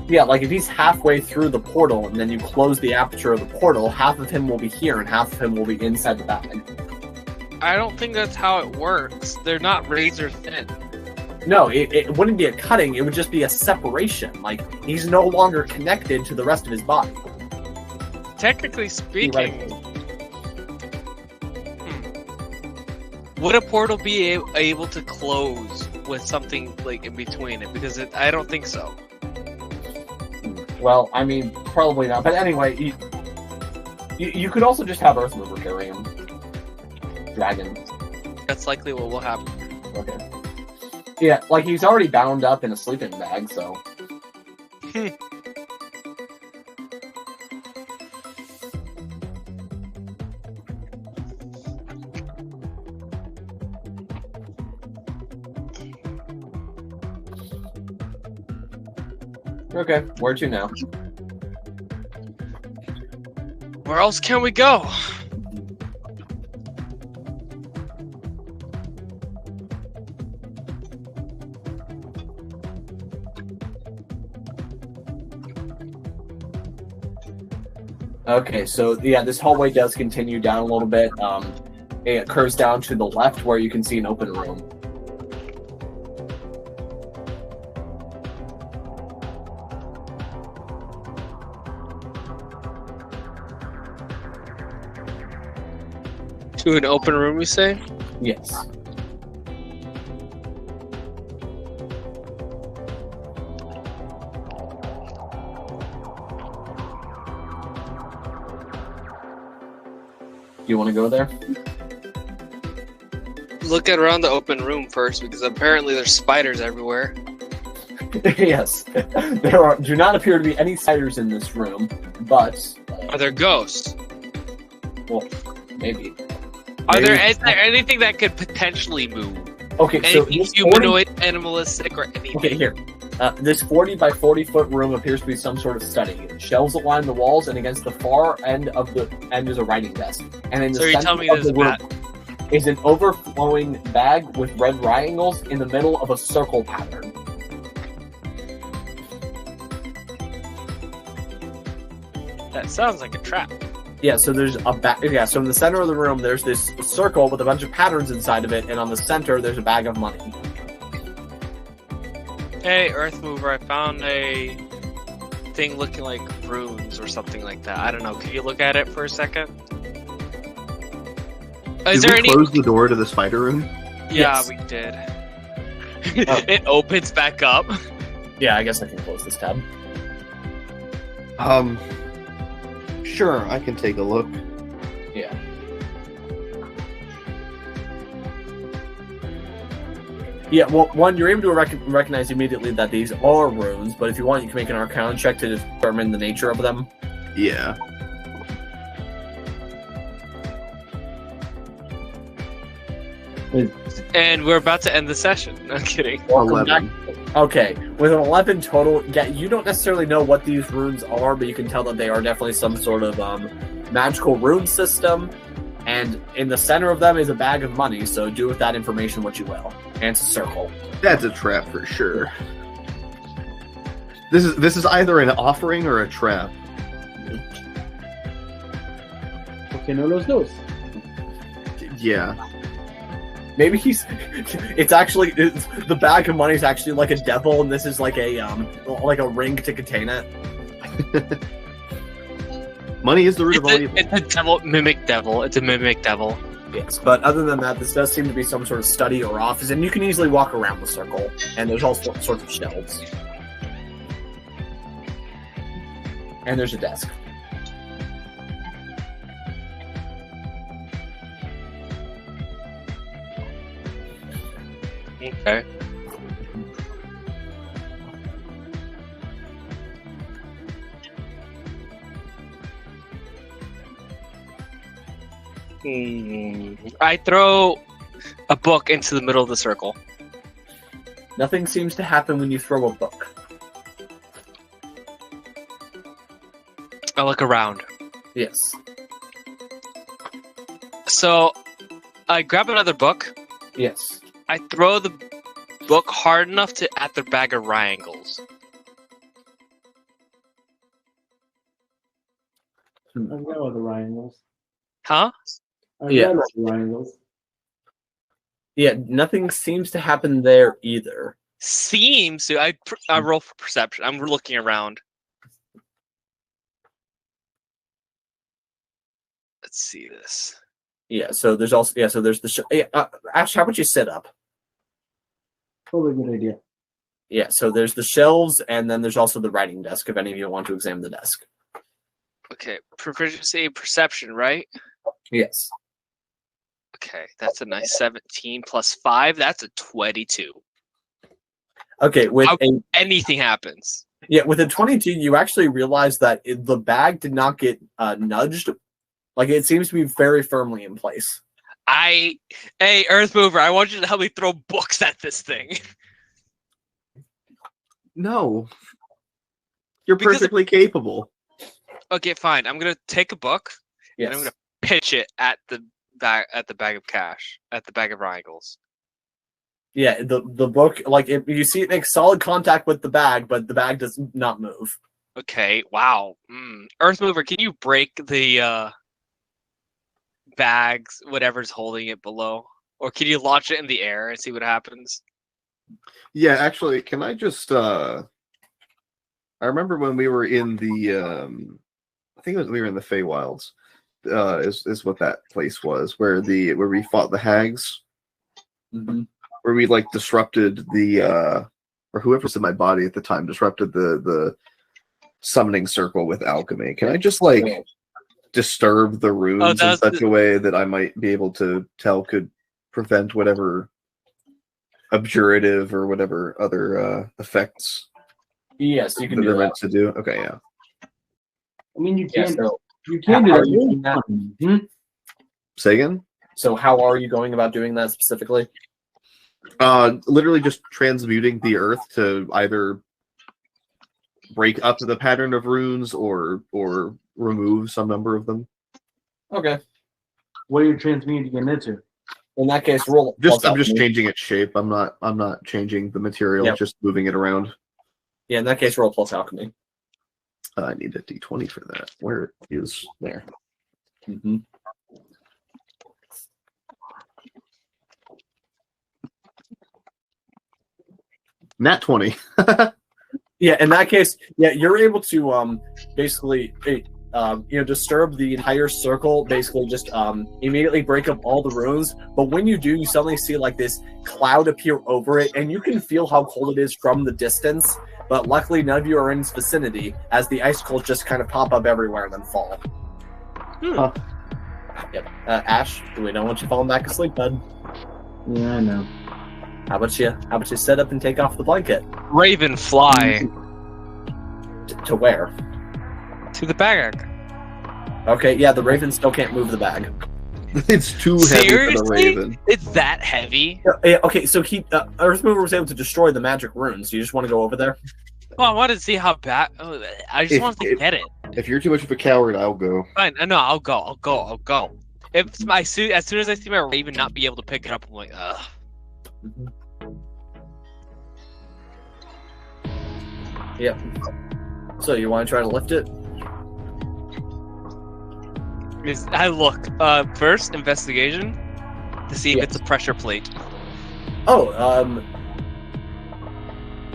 Yeah, like if he's halfway through the portal and then you close the aperture of the portal, half of him will be here and half of him will be inside the bag. I don't think that's how it works. They're not razor thin. No, it wouldn't be a cutting, it would just be a separation. Like, he's no longer connected to the rest of his body. Technically speaking, Theoretically. would a portal be able to close with something like in between it? Because I don't think so. Well, I mean, probably not. But anyway, you could also just have Earthmover carry him. Dragon. That's likely what will happen. Okay. Yeah, like he's already bound up in a sleeping bag, so. Okay, where to now? Where else can we go? Okay, so yeah, this hallway does continue down a little bit. It curves down to the left where you can see an open room. To an open room, you say? Yes. You want to go there? Look at around the open room first, because apparently there's spiders everywhere. Yes. Do not appear to be any spiders in this room, but... Are there ghosts? Well, maybe. Is there anything that could potentially move? Okay, so Anything this humanoid, animalistic, or anything? Okay, here. This 40 by 40 foot room appears to be some sort of study. Shelves that line the walls, and against the far end of the end is a writing desk. And in the So you're center telling me of there's the a room bat? is an overflowing bag with red triangles in the middle of a circle pattern. That sounds like a trap. Yeah, so there's a bag. Yeah, so in the center of the room, there's this circle with a bunch of patterns inside of it, and on the center, there's a bag of money. Hey, Earth Mover, I found a thing looking like runes or something like that. I don't know. Can you look at it for a second? Is Did there we any? close the door to the spider room? Yeah, Yes. we did. Oh. It opens back up. Yeah, I guess I can close this tab. Sure, I can take a look. Yeah. Yeah, well, one, you're able to recognize immediately that these are runes, but if you want, you can make an Arcana check to determine the nature of them. Yeah. And we're about to end the session. No kidding. Welcome 11. back. Okay, with an 11 total, yeah, you don't necessarily know what these runes are, but you can tell that they are definitely some sort of magical rune system, and in the center of them is a bag of money, so do with that information what you will. And it's a circle. That's a trap for sure. This is either an offering or a trap. Okay, no los dos. Yeah. Maybe the bag of money is actually like a devil, and this is like a ring to contain it. Money is the root of all evil. It's a devil, mimic devil. It's a mimic devil. Yes, but other than that, this does seem to be some sort of study or office, and you can easily walk around the circle, and there's all sorts of shelves. And there's a desk. Okay. I throw a book into the middle of the circle. Nothing seems to happen when you throw a book. I look around. Yes. So I grab another book. Yes. I throw the book hard enough at the bag of triangles. I know the triangles. Huh? I Yeah. know the triangles. Yeah, nothing seems to happen there either. Seems to. I roll for perception. I'm looking around. Let's see this. Yeah, so there's also so there's the Ash, how about you sit up? Probably a good idea. Yeah, so there's the shelves, and then there's also the writing desk. If any of you want to examine the desk. Okay, proficiency in perception, right? Yes. Okay, that's a nice 17 plus 5. That's a 22. Okay, anything happens. Yeah, with a 22, you actually realize that the bag did not get nudged. Like, it seems to be very firmly in place. Hey, Earth Mover, I want you to help me throw books at this thing. No. You're Because perfectly capable. Okay, fine. I'm gonna take a book and I'm gonna pitch it at the bag of cash, at the bag of triangles. Yeah, the book, like, you see it makes solid contact with the bag, but the bag does not move. Okay, wow. Earth Mover, can you break the bags, whatever's holding it below? Or can you launch it in the air and see what happens? Yeah, actually, can I just I remember when we were in the I think we were in the Feywilds, is what that place was, where we fought the hags. Mm-hmm. Where we like disrupted the or whoever's in my body at the time disrupted the summoning circle with alchemy. Can I just like disturb the runes in such a way that I might be able to tell could prevent whatever abjurative or whatever other effects? Yes, you can that do they're that. meant to do. Okay, yeah. I mean, you can So you can do how are you doing that. that? Say again? So how are you going about doing that specifically? Literally just transmuting the earth to either break up the pattern of runes or remove some number of them. Okay. What are you transmuting it into? In that case, roll. I'm just changing its shape. I'm not changing the material. Yep. Just moving it around. Yeah, in that case, roll plus alchemy. I need a d20 for that. Where is there? Mm-hmm. Nat 20. Yeah, in that case, yeah, you're able to basically disturb the entire circle, basically just immediately break up all the runes. But when you do, you suddenly see like this cloud appear over it, and you can feel how cold it is from the distance. But luckily, none of you are in its vicinity, as the icicles just kind of pop up everywhere and then fall. Huh. Yep. Ash, we don't want you falling back asleep, bud. Yeah, I know. How about you set up and take off the blanket? Raven, fly To where? to the bag. Okay, yeah, the raven still can't move the bag. It's too heavy for the raven. It's that heavy? Yeah, okay, so Earthmover was able to destroy the magic runes. You just want to go over there? Well, I wanted to see how bad. I just wanted to get it. If you're too much of a coward, I'll go. Fine, no, I'll go. If my suit, as soon as I see my raven not be able to pick it up, I'm like, ugh. Mm-hmm. Yep. So you want to try to lift it? I look. First, investigation to see if it's a pressure plate. Oh,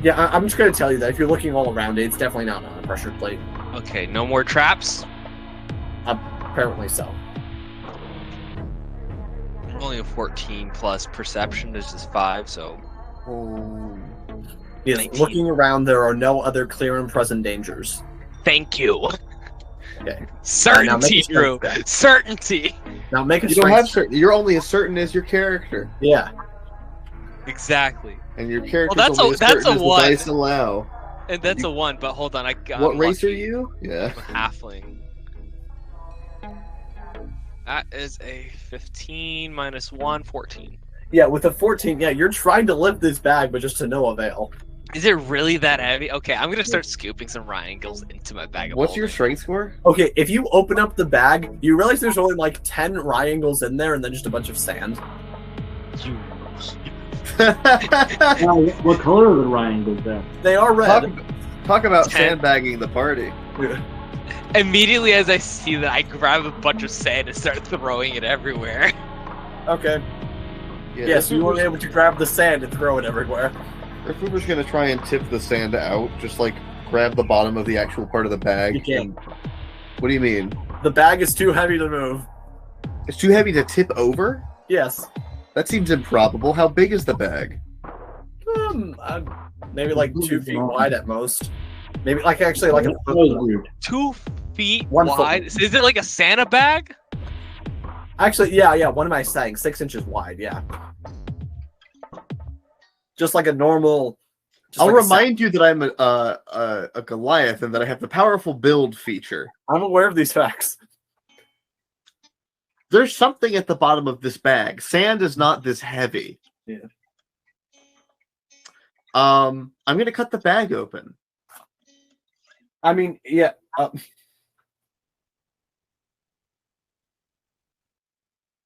yeah, I'm just going to tell you that if you're looking all around it, it's definitely not on a pressure plate. Okay, no more traps? Apparently so. Only a 14 plus perception is just 5, so... Yes, 19. looking around, there are no other clear and present dangers. Thank you. Okay. Certainty, Drew. Certainty. Now make a You don't have strength. certain. You're only as certain as your character, Yeah. Exactly. and your character. Well, only as that's certain a as the one. dice allow. And that's a 1, but hold on. What race are you? Yeah. I'm a halfling. That is a 15 minus 1, 14. Yeah, with a 14, yeah, you're trying to lift this bag, but just to no avail. Is it really that heavy? Okay, I'm gonna start scooping some triangles into my bag of What's your holding. strength score? Okay, if you open up the bag, you realize there's only like 10 triangles in there and then just a bunch of sand. You- Now, what color are the triangles there? They are red. Talk about 10. sandbagging the party. Immediately as I see that, I grab a bunch of sand and start throwing it everywhere. Okay. Yeah, Yes, you were able to grab the sand and throw it everywhere. Earthmover's gonna try and tip the sand out. Just like grab the bottom of the actual part of the bag. You can't. and- What do you mean? The bag is too heavy to move. It's too heavy to tip over? Yes. That seems improbable. How big is the bag? Maybe like 2 feet wide at most. Maybe like actually like a That was weird. 2 feet 1 foot. wide? Is it like a Santa bag? Actually, yeah. What am I saying? 6 inches wide. Yeah. Just like a normal I'll remind you that I'm a Goliath and that I have the powerful build feature. I'm aware of these facts. There's something at the bottom of this bag. Sand is not this heavy. Yeah. I'm gonna cut the bag open. I mean, yeah.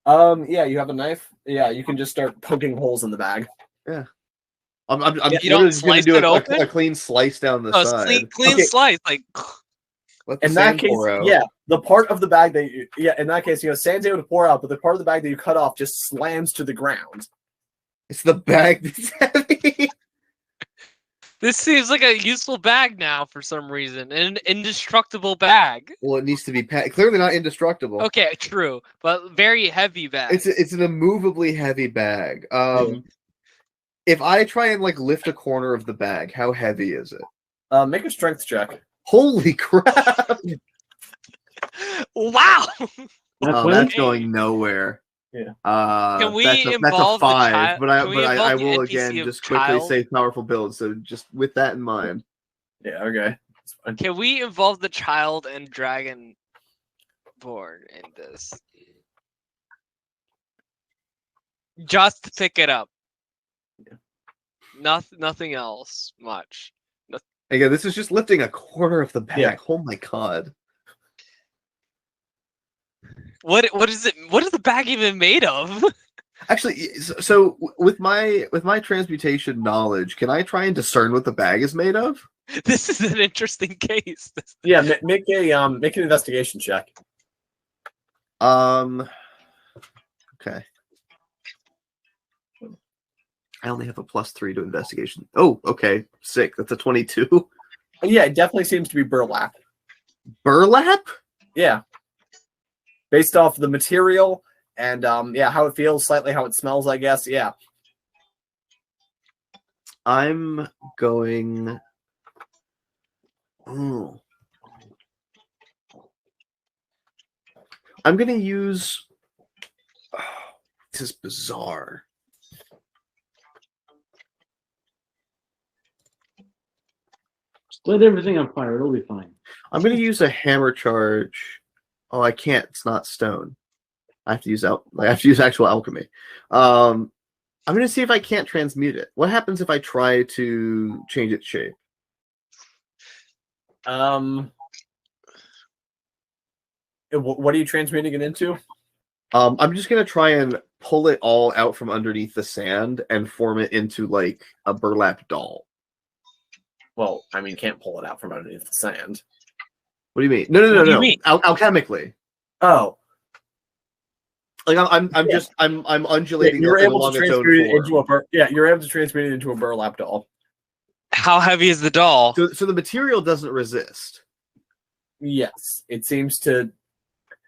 Yeah, you have a knife. Yeah, you can just start poking holes in the bag. Yeah. I'm You don't just gonna slice do it open? a clean slice down the No, side. clean Okay. slice. Like, Let the In that sand case, pour out. yeah, the part of the bag that you, in that case, sand's able to pour out, but the part of the bag that you cut off just slams to the ground. It's the bag that's heavy. this seems like a useful bag now for some reason. An indestructible bag. Well, it needs to be clearly not indestructible. Okay, true, but very heavy bag. It's an immovably heavy bag. If I try and lift a corner of the bag, how heavy is it? Make a strength check. Holy crap! Wow. That's going nowhere. Yeah. Can we that's a involve the 5, child? but Can we I involve the will NPC again of just quickly child? say powerful build. So just with that in mind, Yeah, okay. That's fine. Can we involve the child and dragon board in this? Just to pick it up. Nothing else much. again, this is just lifting a corner of the bag. Yeah. Oh my god! What is it? What is the bag even made of? Actually, so with my transmutation knowledge, can I try and discern what the bag is made of? This is an interesting case. Yeah, make an investigation check. Okay. I only have a +3 to investigation. Oh, okay. Sick. That's a 22. Yeah, it definitely seems to be burlap. Burlap? Yeah. Based off the material and how it feels, slightly how it smells, I guess. Yeah. I'm going. Oh. I'm going to use. Oh, this is bizarre. Let everything on fire. It'll be fine. I'm going to use a hammer charge. Oh, I can't. It's not stone. I have to use actual alchemy. I'm going to see if I can't transmute it. What happens if I try to change its shape? What are you transmuting it into? I'm just going to try and pull it all out from underneath the sand and form it into a burlap doll. Well, I mean, you can't pull it out from underneath the sand. What do you mean? No. What do you mean? Alchemically. Oh, I'm undulating you're able along to its own transmute it form. into you're able to transmute it into a burlap doll. How heavy is the doll? So the material doesn't resist. Yes, it seems to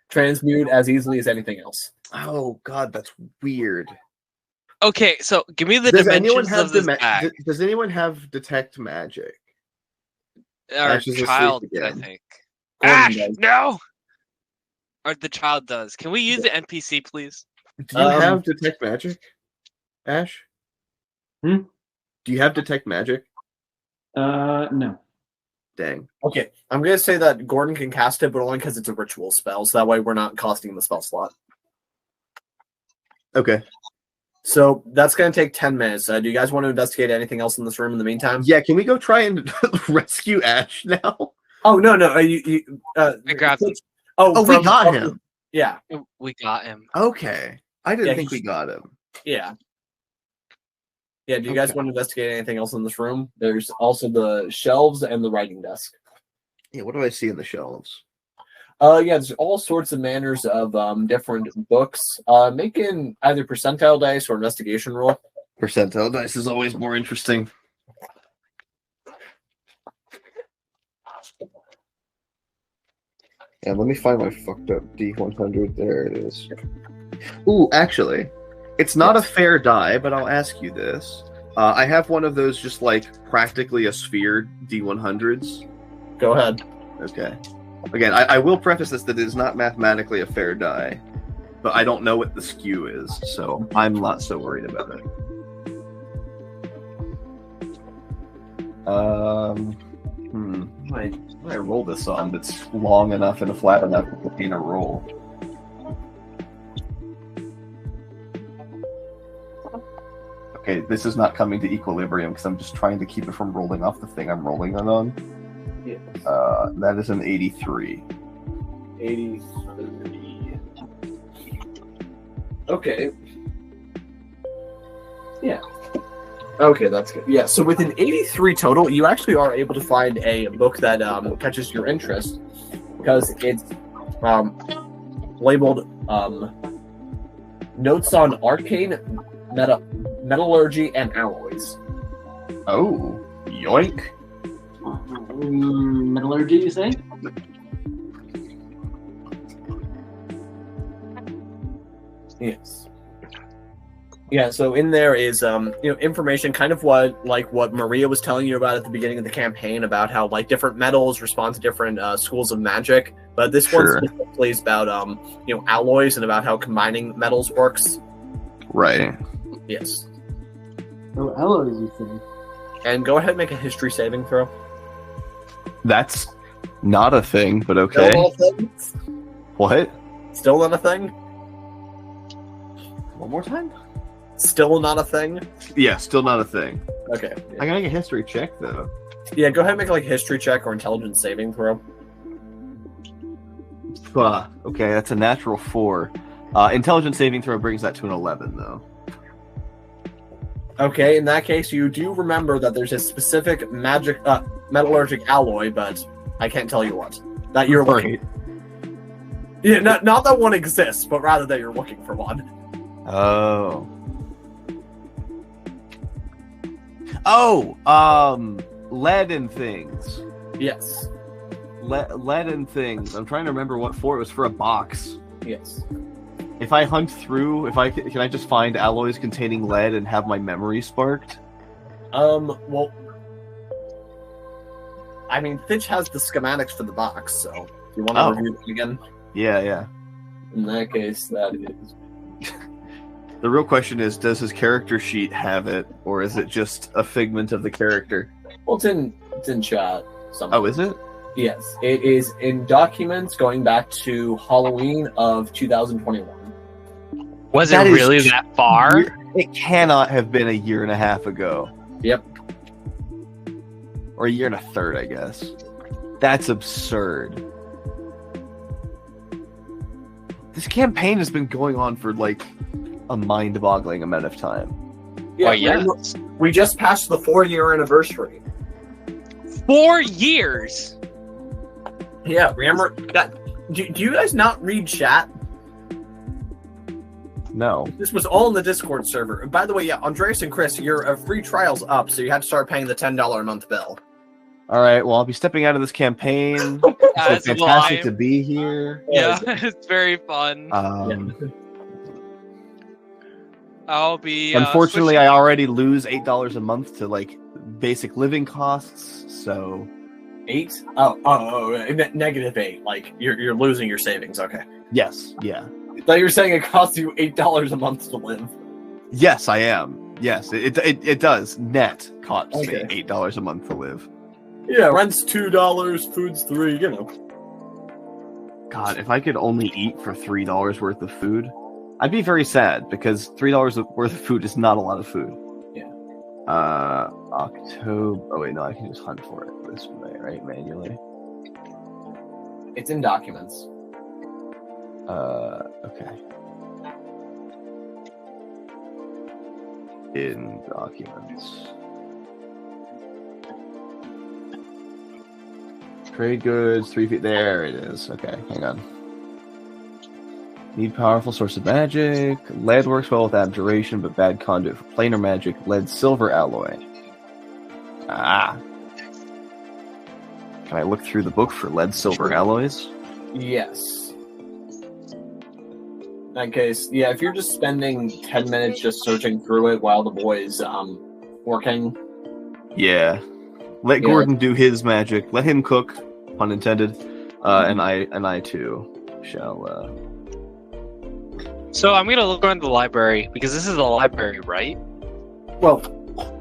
transmute as easily as anything else. Oh god, that's weird. Okay, so give me the Does anyone dimensions have of this bag. Does anyone have detect magic? Our Ash is asleep child, I again. think. Gordon Ash, does. no! Or the child does. Can we use the NPC, please? Do you have detect magic, Ash? Hmm? Do you have detect magic? No. Dang. Okay, I'm going to say that Gordon can cast it, but only because it's a ritual spell, so that way we're not costing him the spell slot. Okay. So that's going to take 10 minutes. Do you guys want to investigate anything else in this room in the meantime? Yeah, can we go try and rescue Ash now? Oh, no. I grabbed him. Oh, we got him. Yeah. We got him. Okay. I didn't Yeah, think we got him. Yeah. Yeah, do you guys want to investigate anything else in this room? There's also the shelves and the writing desk. Yeah, what do I see in the shelves? Yeah, there's all sorts of manners of different books. Making either percentile dice or investigation roll. Percentile dice is always more interesting. Yeah, let me find my fucked up D100. There it is. Ooh, actually, it's not a fair die, but I'll ask you this. I have one of those just practically a sphere D100s. Go ahead. Okay. Again, I will preface this that it is not mathematically a fair die, but I don't know what the skew is, so I'm not so worried about it. What do I roll this on that's long enough and flat enough to contain a roll? Okay, this is not coming to equilibrium because I'm just trying to keep it from rolling off the thing I'm rolling it on. Yes. That is an 83. 83. Okay. Yeah. Okay, that's good. Yeah, so with an 83 total, you actually are able to find a book that catches your interest because it's labeled Notes on Arcane Metallurgy and Alloys. Oh, yoink. Metallurgy, you say? Yes. Yeah, so in there is information kind of what Maria was telling you about at the beginning of the campaign about how like different metals respond to different schools of magic, but this one specifically is about alloys and about how combining metals works. Right. Yes. Oh, alloys, you say? And go ahead and make a history saving throw. That's not a thing, but okay. Still not a thing? What? Still not a thing? One more time? Still not a thing? Yeah, still not a thing. Okay. I gotta make a history check, though. Yeah, go ahead and make like a history check or intelligence saving throw. Okay, that's a natural 4. Intelligence saving throw brings that to an 11, though. Okay, in that case, you do remember that there's a specific metallurgic alloy, but I can't tell you what. That you're looking. Yeah, not that one exists, but rather that you're looking for one. Oh. Lead and things. Yes. Lead and things. I'm trying to remember what for. It was for a box. Yes. If I hunt through, can I just find alloys containing lead and have my memory sparked? Well, I mean, Fitch has the schematics for the box, so if you want to review it again? Yeah. In that case, that is... The real question is, does his character sheet have it, or is it just a figment of the character? Well, it's in chat. Somewhere. Oh, is it? Yes, it is in documents going back to Halloween of 2021. Was it really that far? It cannot have been a year and a half ago. Yep. Or a year and a third, I guess. That's absurd. This campaign has been going on for, like, a mind-boggling amount of time. Yeah, yes. We just passed the 4-year anniversary. 4 years? Yeah, remember that? Do you guys not read chat? No. This was all in the Discord server. And by the way, yeah, Andreas and Chris, your free trial's up, so you have to start paying the $10 a month bill. All right, well, I'll be stepping out of this campaign. It's fantastic to be here. Yeah, it's very fun. I'll be. Unfortunately, I already lose $8 a month to like basic living costs. So 8? Oh, -8. Like you're losing your savings. Okay. Yes. Yeah. I thought you were saying it costs you $8 a month to live. Yes, I am. Yes, it does. Net costs me $8 a month to live. Yeah, rent's $2, food's $3. You know. God, if I could only eat for $3 worth of food, I'd be very sad because $3 worth of food is not a lot of food. Yeah. October. Oh wait, no, I can just hunt for it this way, right? Manually. It's in documents. Okay. In documents. Trade goods, 3 feet. There it is. Okay, hang on. Need powerful source of magic. Lead works well with abjuration, but bad conduit for planar magic. Lead silver alloy. Can I look through the book for lead silver alloys? Yes. In that case, yeah, if you're just spending 10 minutes just searching through it while the boy's working. Yeah. Let Gordon do his magic. Let him cook, pun intended. And I too shall So I'm gonna look around the library because this is a library, right? Well,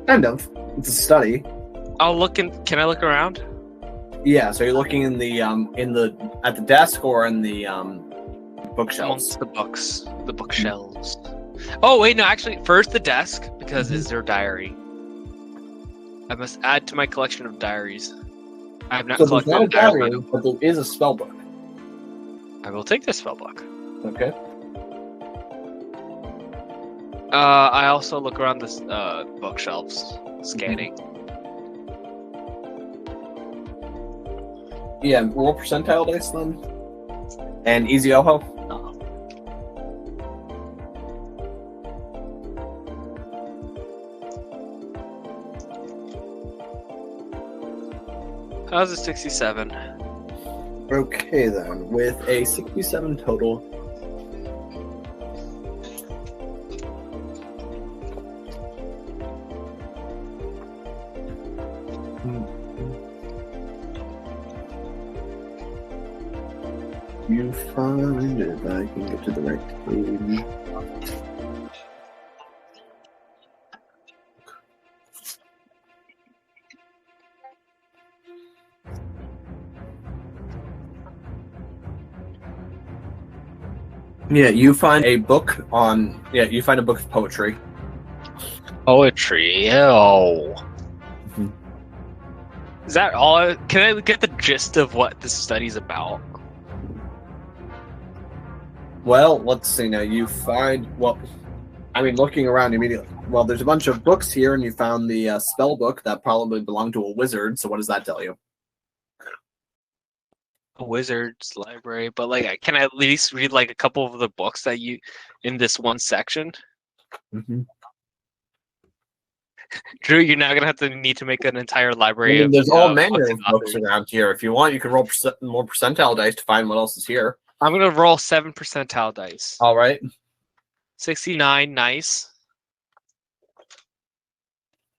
kind of. It's a study. I'll look in. Can I look around? Yeah, so you're looking in the at the desk or in the bookshelves. Amongst the bookshelves. Oh wait, no, actually, first the desk because is there a diary? I must add to my collection of diaries. I have not So there's collected not a a diary. diary, but there is a spell book. I will take this spellbook. Okay. I also look around the bookshelves, scanning. Yeah, roll percentile dice then. And Ei-see-ohoh. How's a 67? Okay then, with a 67 total. You find if I can get to the right page. Yeah, you find a book on. Yeah, you find a book of poetry. Poetry. Ew. Mhm. Is that all? Can I get the gist of what this study's about? Well, let's see now. You find looking around immediately. Well, there's a bunch of books here, and you found the spell book that probably belonged to a wizard. So, what does that tell you? A wizard's library, but like, can I at least read like a couple of the books that you in this one section? Mm-hmm. Drew, you're now gonna need to make an entire library of. There's all manner books of and books authors. around here. If you want, you can roll more percentile dice to find what else is here. I'm gonna roll 7 percentile dice. All right. 69, nice.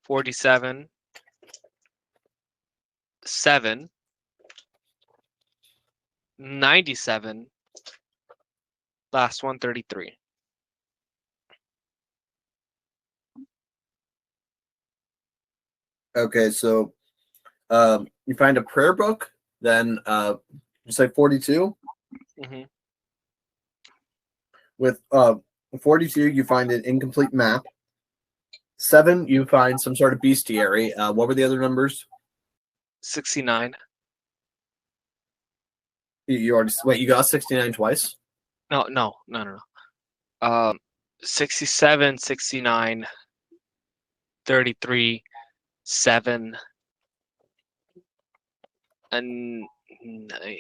47, 7, 97, last one, 33. Okay, so you find a prayer book, then you say 42. Mm-hmm. With 42, you find an incomplete map. 7, you find some sort of bestiary. What were the other numbers? 69. You already wait. You got 69 twice. No. 67, 69, 33, 7, and it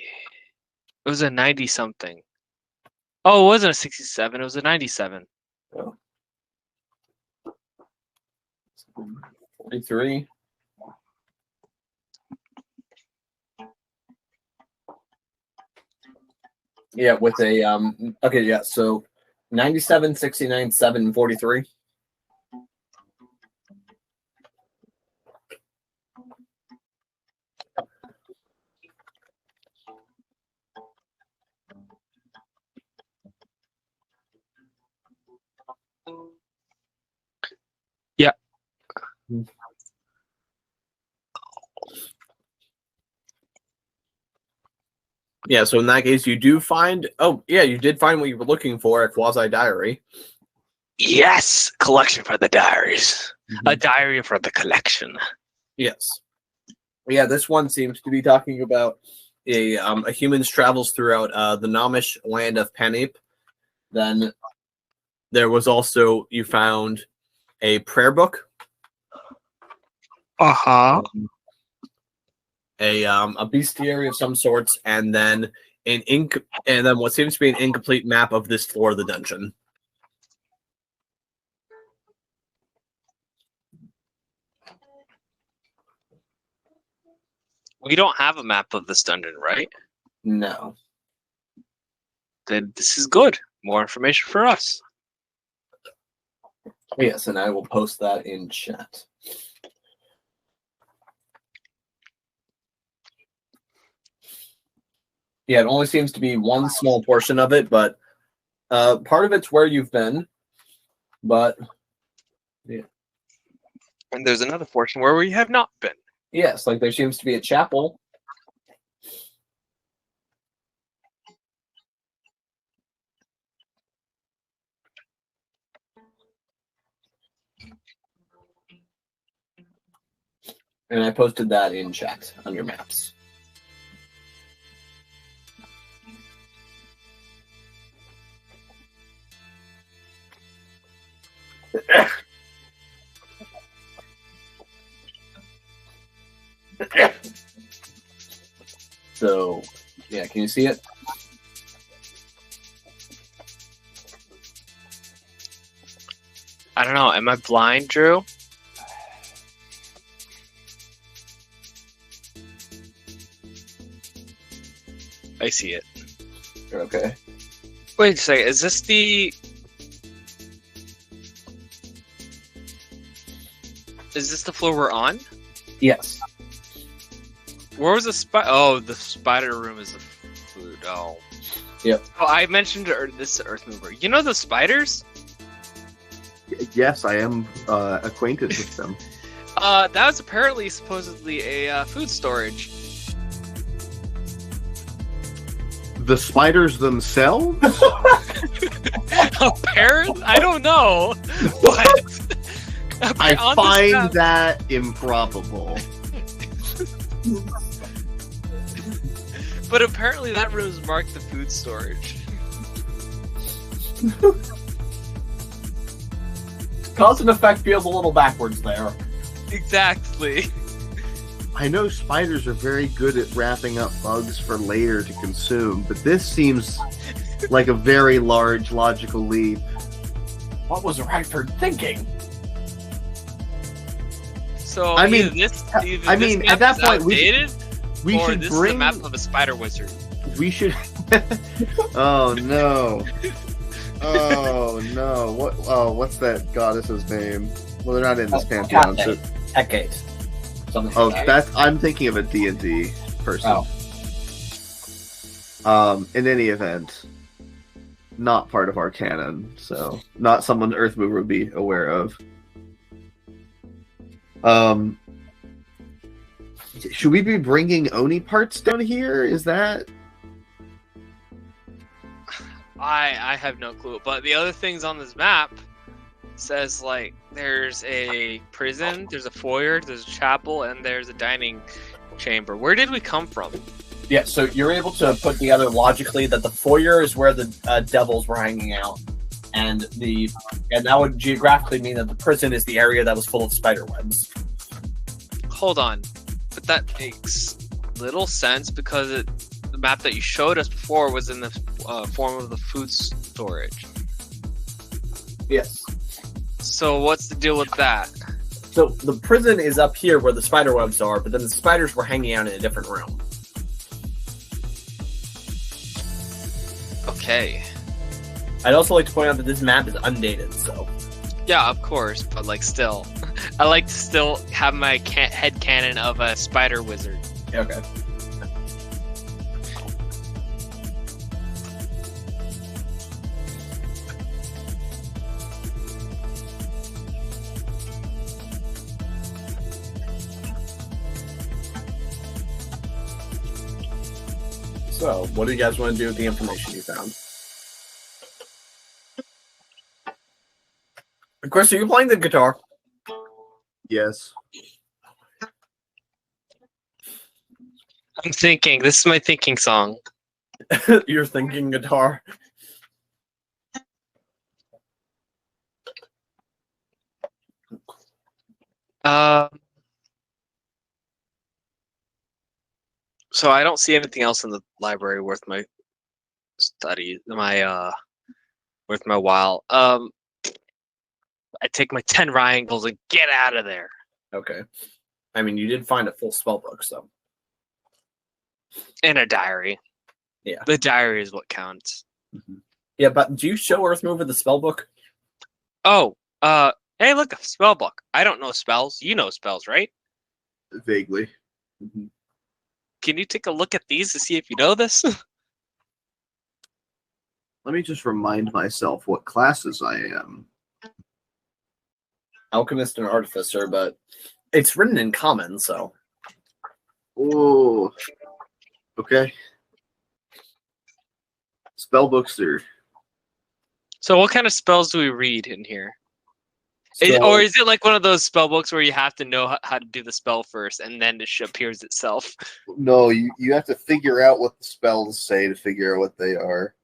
was a 90 something. Oh, it wasn't a 67. It was a 97. Oh. 43. Yeah, with a okay, yeah, so 97, 69, 7, and 43. Yeah. Yeah, so in that case, you do find. Oh, yeah, you did find what you were looking for at Quasi Diary. Yes, collection for the diaries. Mm-hmm. A diary for the collection. Yes. Yeah, this one seems to be talking about a human travels throughout the Nomish land of Paneep. Then there was also, you found a prayer book. Uh-huh. A bestiary of some sorts, and then and then what seems to be an incomplete map of this floor of the dungeon. We don't have a map of this dungeon, right? No. Then this is good. More information for us. Yes, and I will post that in chat. Yeah, it only seems to be one small portion of it, but part of it's where you've been. But yeah. And there's another portion where we have not been. Yes, like there seems to be a chapel. And I posted that in chat on your maps. So, yeah, can you see it? I don't know. Am I blind, Drew? I see it. Okay. Wait a second. Is this the... Is this the floor we're on? Yes. Where was the Oh, the spider room is the food. Oh. Yep. Oh, I mentioned this Earth Mover. You know the spiders? Yes, I am acquainted with them. That was apparently supposedly a food storage. The spiders themselves? Apparently? I don't know. But... I on this find map- that improbable. But apparently that room is marked the food storage. Cause and effect feels a little backwards there. Exactly. I know spiders are very good at wrapping up bugs for later to consume, but this seems like a very large logical leap. What was Radford thinking? So I mean, at that point, we or should this bring. is a map of a spider wizard. We should. Oh no! Oh no! What? Oh, what's that goddess's name? Well, they're not in this pantheon. So... Hecate. Something Oh, like that. I'm thinking of a D&D person. Oh. In any event, not part of our canon, so not someone Earthmover would be aware of. Should we be bringing Oni parts down here? Is that... I have no clue. But the other things on this map says, like, there's a prison, there's a foyer, there's a chapel, and there's a dining chamber. Where did we come from? Yeah, so you're able to put together logically that the foyer is where the devils were hanging out, and that would geographically mean that the prison is the area that was full of spider webs. Hold on. But that makes little sense because the map that you showed us before was in the form of the food storage. Yes. So what's the deal with that? So the prison is up here where the spider webs are, but then the spiders were hanging out in a different room. Okay. I'd also like to point out that this map is undated, so... Yeah, of course, but like still. I like to still have my head canon of a spider wizard. Okay. So, what do you guys want to do with the information you found? Chris, are you playing the guitar? Yes. I'm thinking. This is my thinking song. You're thinking guitar. So I don't see anything else in the library worth my study, worth my while. I take my 10 triangles and get out of there. Okay. I mean, you did find a full spell book, so. And a diary. Yeah. The diary is what counts. Mm-hmm. Yeah, but do you show Earthmover the spell book? Oh, hey, look, a spell book. I don't know spells. You know spells, right? Vaguely. Mm-hmm. Can you take a look at these to see if you know this? Let me just remind myself what classes I am. Alchemist and Artificer, but it's written in common, so. Oh, okay. Spellbooks are. So what kind of spells do we read in here? So, Or is it like one of those spell books where you have to know how to do the spell first and then it appears itself? No, you have to figure out what the spells say to figure out what they are.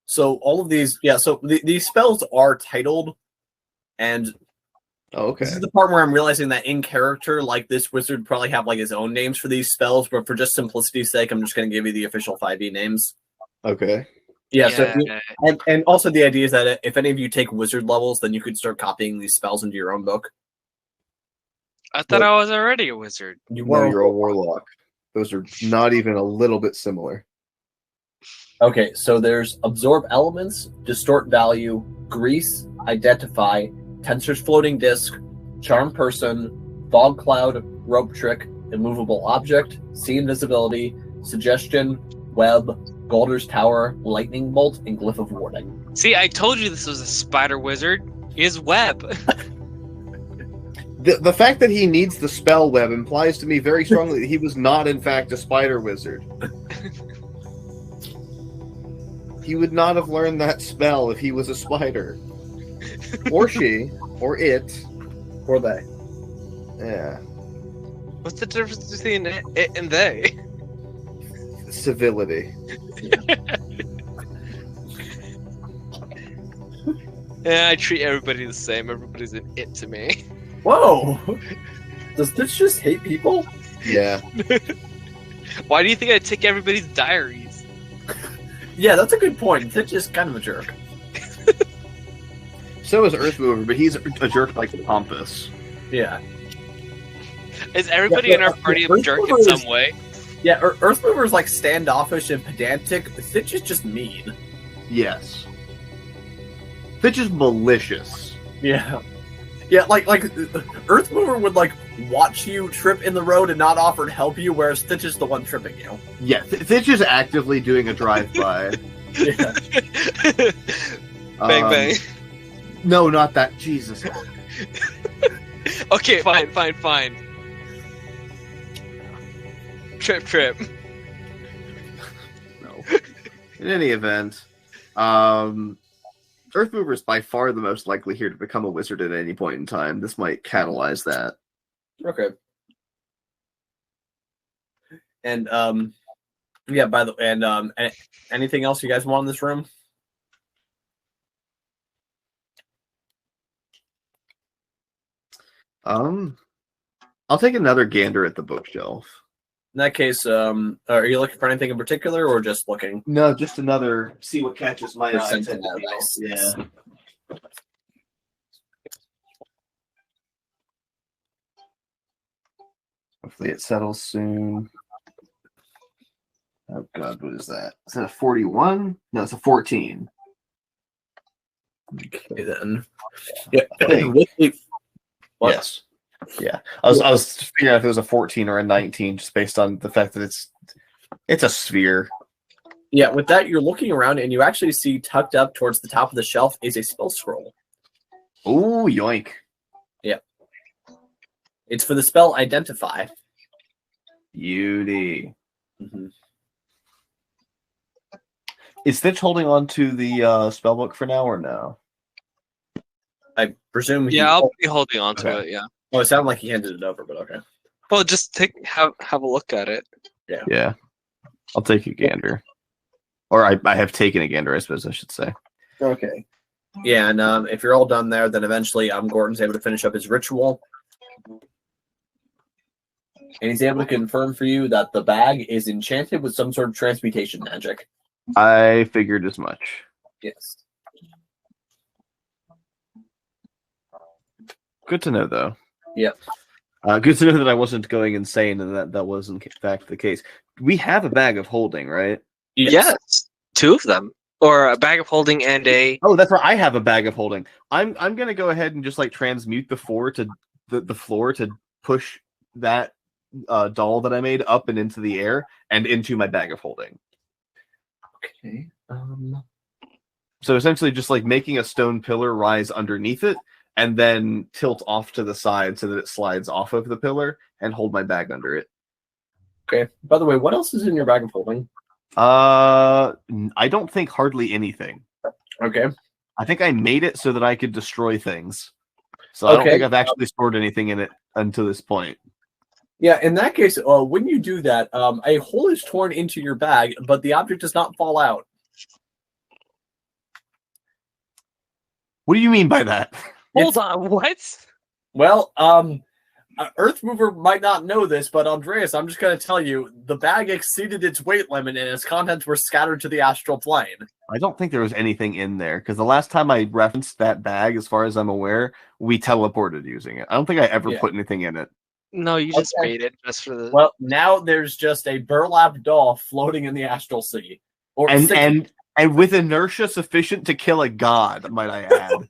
so all of these, so these spells are titled, and Oh, okay. this is the part where I'm realizing that in character, like this wizard probably have like his own names for these spells, but for just simplicity's sake, I'm just going to give you the official 5e names. Okay. Yeah, so and also the idea is that if any of you take wizard levels, then you could start copying these spells into your own book. I thought I was already a wizard. You're a warlock. Those are not even a little bit similar. Okay, so there's absorb elements, distort value, grease, identify, tensor's floating disk, charm person, fog cloud, rope trick, immovable object, see invisibility, suggestion, web, Golder's tower, lightning bolt, and glyph of warning. See, I told you this was a spider wizard. He has web. The fact that he needs the spell web implies to me very strongly that he was not, in fact, a spider wizard. He would not have learned that spell if he was a spider. Or she, or it. Or they. Yeah. What's the difference between it and they? Civility. Yeah, I treat everybody the same. Everybody's an it to me. Whoa! Does this just hate people? Yeah. Why do you think I take everybody's diaries? Yeah, that's a good point. It's just kind of a jerk. So is Earthmover, but he's a jerk like Pompous. Yeah. Is everybody in our party a jerk in some way? Yeah, Earthmover is like standoffish and pedantic. Stitch is just mean. Yes. Fitch is malicious. Yeah. Yeah, like Earthmover would like watch you trip in the road and not offer to help you, whereas Stitch is the one tripping you. Yeah, Fitch is actively doing a drive-by. Yeah. Bang bang. No, not that. Jesus. Okay, fine. Trip. No. In any event, Earthmover is by far the most likely here to become a wizard at any point in time. This might catalyze that. Okay. And yeah, by the way, and anything else you guys want in this room? I'll take another gander at the bookshelf. In that case, are you looking for anything in particular, or just looking? No, just another. See what catches my eye. Percent nice. Yeah. Hopefully it settles soon. Oh God, what is that? Is that a 41? No, it's a 14. Okay, then. Yeah. What? Yes. Yeah. I was figuring out if it was a 14 or a 19, just based on the fact that it's a sphere. Yeah, with that, you're looking around and you actually see tucked up towards the top of the shelf is a spell scroll. Oh, yoink. Yeah. It's for the spell Identify. Beauty. Mm-hmm. Is Stitch holding on to the spellbook for now or no? I presume. I'll be holding on to it. Yeah. Oh, it sounded like he handed it over, but okay. Well, just have a look at it. Yeah. Yeah. I'll take a gander. Or I have taken a gander, I suppose I should say. Okay. Yeah, and if you're all done there, then eventually Gordon's able to finish up his ritual. And he's able to confirm for you that the bag is enchanted with some sort of transmutation magic. I figured as much. Yes. Good to know, though. Yep. Good to know that I wasn't going insane and that was in fact the case. We have a bag of holding, right? Yes. 2 of them. Or a bag of holding and a... Oh, that's right. I have a bag of holding. I'm going to go ahead and just like transmute the floor to the floor to push that doll that I made up and into the air and into my bag of holding. Okay. So essentially just like making a stone pillar rise underneath it and then tilt off to the side so that it slides off of the pillar and hold my bag under it. Okay. By the way, what else is in your bag of holding? I don't think hardly anything. Okay. I think I made it so that I could destroy things. So I don't think I've actually stored anything in it until this point. Yeah, in that case, when you do that, a hole is torn into your bag, but the object does not fall out. What do you mean by that? Hold on, what? Well, Earth Mover might not know this, but Andreas, I'm just going to tell you, the bag exceeded its weight limit and its contents were scattered to the astral plane. I don't think there was anything in there, because the last time I referenced that bag, as far as I'm aware, we teleported using it. I don't think I ever put anything in it. No, you just made it just for the... Well, now there's just a burlap doll floating in the astral sea. And with inertia sufficient to kill a god, might I add.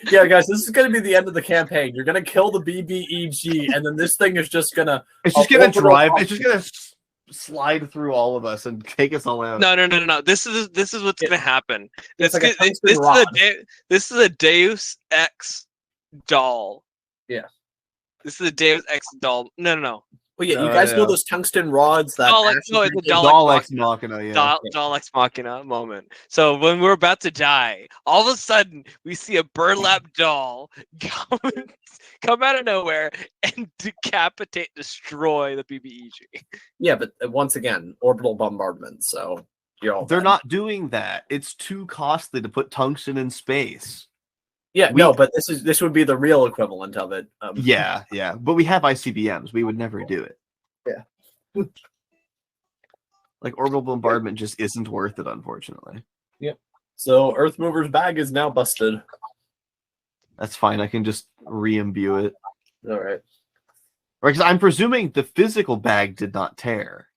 Yeah, guys, this is going to be the end of the campaign. You're going to kill the BBEG, and then this thing is just going to... It's just going to drive... It's just going to slide through all of us and take us all out. No. This is what's going to happen. This like is a Deus Ex doll. Yeah. This is a Deus Ex doll. No. Well, yeah, you guys know those tungsten rods that... it's a doll Ex Machina, yeah. Doll Ex Machina moment. So when we're about to die, all of a sudden we see a burlap doll come out of nowhere and destroy the BBEG. Yeah, but once again, orbital bombardment, so you're all They're not doing that. It's too costly to put tungsten in space. Yeah, no, but this would be the real equivalent of it. Yeah, but we have ICBMs. We would never do it. Yeah. Like orbital bombardment just isn't worth it, unfortunately. Yep. So Earth Mover's bag is now busted. That's fine. I can just re-imbue it. All right. Because I'm presuming the physical bag did not tear.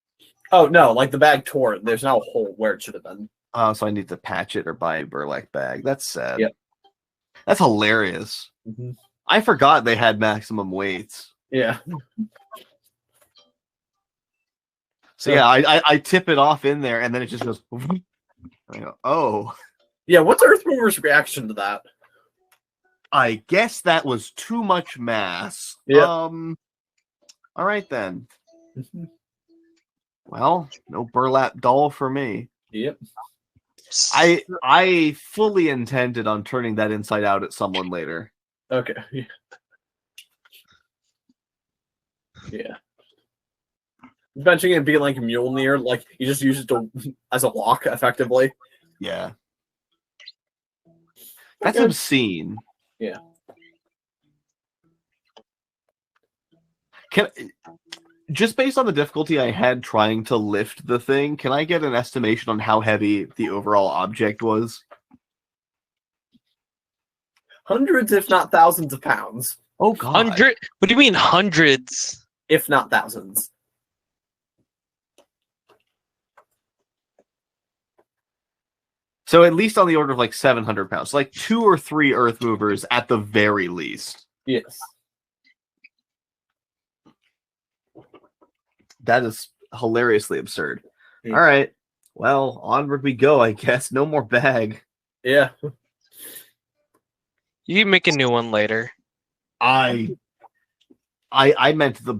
Oh no, like the bag tore. There's now a hole where it should have been. Oh, so I need to patch it or buy a burlap bag. That's sad. Yep. That's hilarious. Mm-hmm. I forgot they had maximum weights. Yeah. So yeah, I tip it off in there, and then it just goes. I go, oh. Yeah, what's Earth Mover's reaction to that? I guess that was too much mass. Yeah. All right then. Well, no burlap doll for me. Yep. I fully intended on turning that inside out at someone later. Okay. Yeah. Mentioning it being like Mjolnir, like you just use it as a lock, effectively. Yeah. That's obscene. Yeah. Just based on the difficulty I had trying to lift the thing, can I get an estimation on how heavy the overall object was? Hundreds, if not thousands of pounds. Oh, God. What do you mean hundreds? If not thousands. So at least on the order of like 700 pounds. Like 2 or 3 Earth Movers at the very least. Yes. That is hilariously absurd. Yeah. All right. Well, onward we go, I guess. No more bag. Yeah. You can make a new one later. I meant the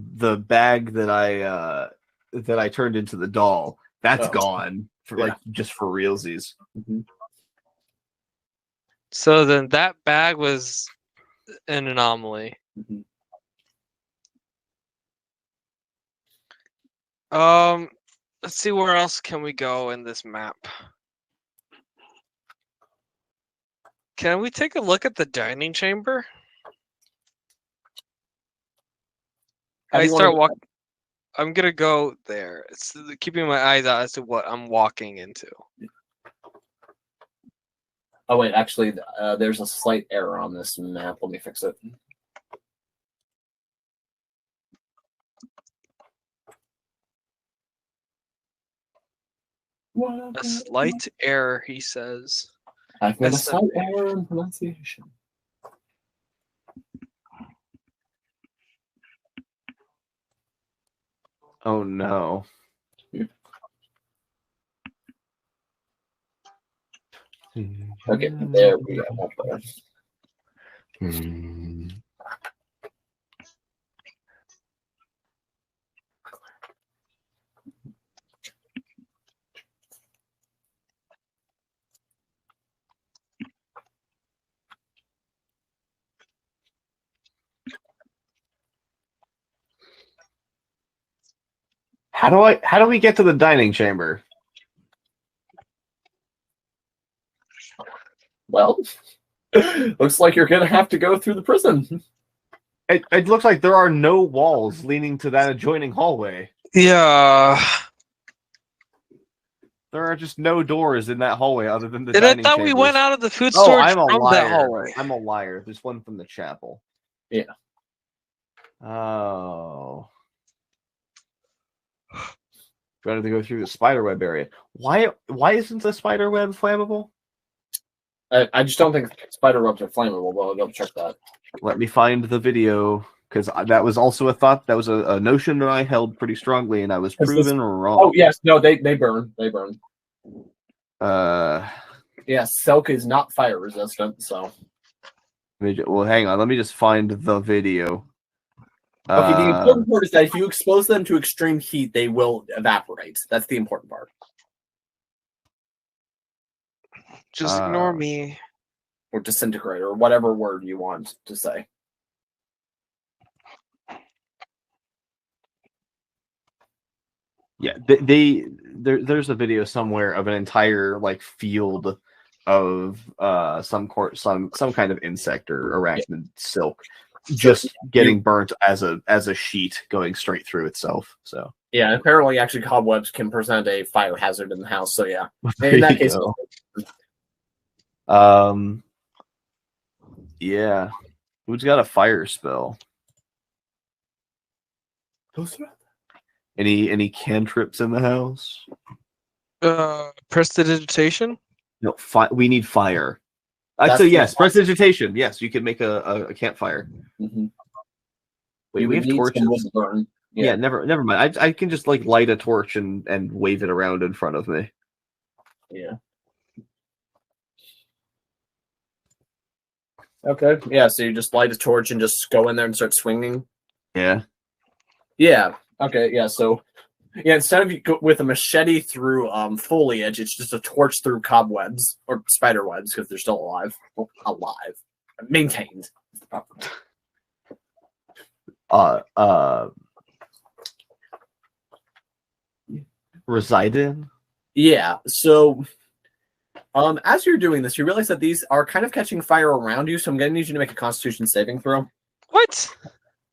bag that I turned into the doll. That's gone for just for realsies. Mm-hmm. So then that bag was an anomaly. Mm-hmm. Let's see, where else can we go in this map? Can we take a look at the dining chamber? I start walking. I'm gonna go there. It's keeping my eyes out as to what I'm walking into. Oh wait, actually, there's a slight error on this map. Let me fix it. A slight error, he says. I've got a slight error in pronunciation. Oh no. Okay, there we go. Hmm. How do we get to the dining chamber? Well, looks like you're gonna have to go through the prison. It looks like there are no walls leading to that adjoining hallway. Yeah. There are just no doors in that hallway other than the And I dining thought chambers. we went out of the food Oh, storage I'm a from that liar. hallway. I'm a liar. There's one from the chapel. Yeah. Oh. We have to go through the spiderweb area. Why isn't the spiderweb flammable? I just don't think spider webs are flammable, but I'll double check that. Let me find the video, because that was also a thought. That was a notion that I held pretty strongly, and I was proven wrong. Oh yes, no, they burn. They burn. Yeah, silk is not fire resistant, so. Well, hang on. Let me just find the video. Okay, the important part is that if you expose them to extreme heat, they will evaporate. That's the important part. Just ignore me. Or disintegrate, or whatever word you want to say. Yeah, there's a video somewhere of an entire field of some kind of insect or arachnid silk just getting burnt as a sheet going straight through itself. So yeah, apparently actually cobwebs can present a fire hazard in the house. So yeah, in that case, yeah, who's got a fire spell? Any cantrips in the house? Prestidigitation? No, we need fire. So yes, prestidigitation. Yes, you can make a campfire. Mm-hmm. Wait, we have torches. Yeah, never mind. I can just light a torch and wave it around in front of me. Yeah. Okay. Yeah. So you just light a torch and just go in there and start swinging. Yeah. Yeah. Okay. Yeah. So yeah, instead of you go with a machete through foliage, it's just a torch through cobwebs or spider webs because they're still alive. Well, alive, maintained. Reside in. Yeah. So as you're doing this, you realize that these are kind of catching fire around you. So I'm going to need you to make a Constitution saving throw. What?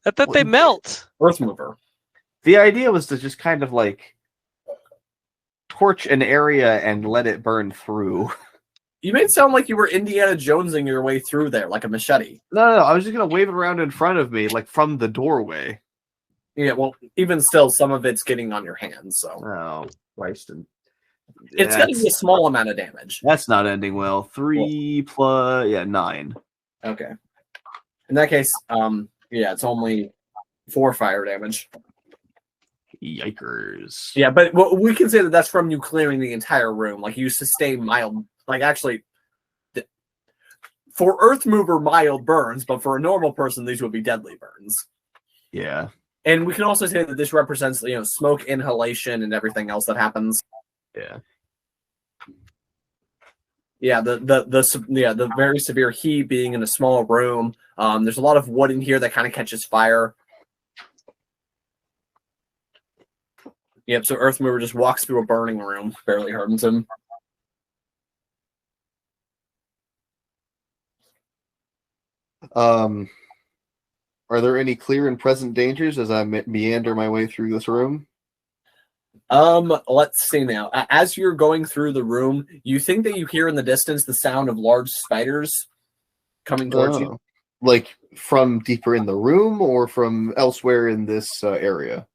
I thought they melt. Earth mover. The idea was to just kind of torch an area and let it burn through. You made it sound like you were Indiana Jonesing your way through there, like a machete. No, I was just gonna wave it around in front of me, from the doorway. Yeah, well, even still, some of it's getting on your hands. So. Oh, Christ! It's going to be a small amount of damage. That's not ending well. 3 plus 9. Okay. In that case, yeah, it's only 4 fire damage. Yikers. Yeah, but we can say that that's from you clearing the entire room. You sustain mild, actually, for Earth Mover, mild burns, but for a normal person, these would be deadly burns. Yeah. And we can also say that this represents, smoke inhalation and everything else that happens. Yeah. Yeah, the very severe heat being in a small room. There's a lot of wood in here that kind of catches fire. Yep, so Earth Mover just walks through a burning room, barely hardens him. Are there any clear and present dangers as I meander my way through this room? Let's see now. As you're going through the room, you think that you hear in the distance the sound of large spiders coming towards you. From deeper in the room or from elsewhere in this area?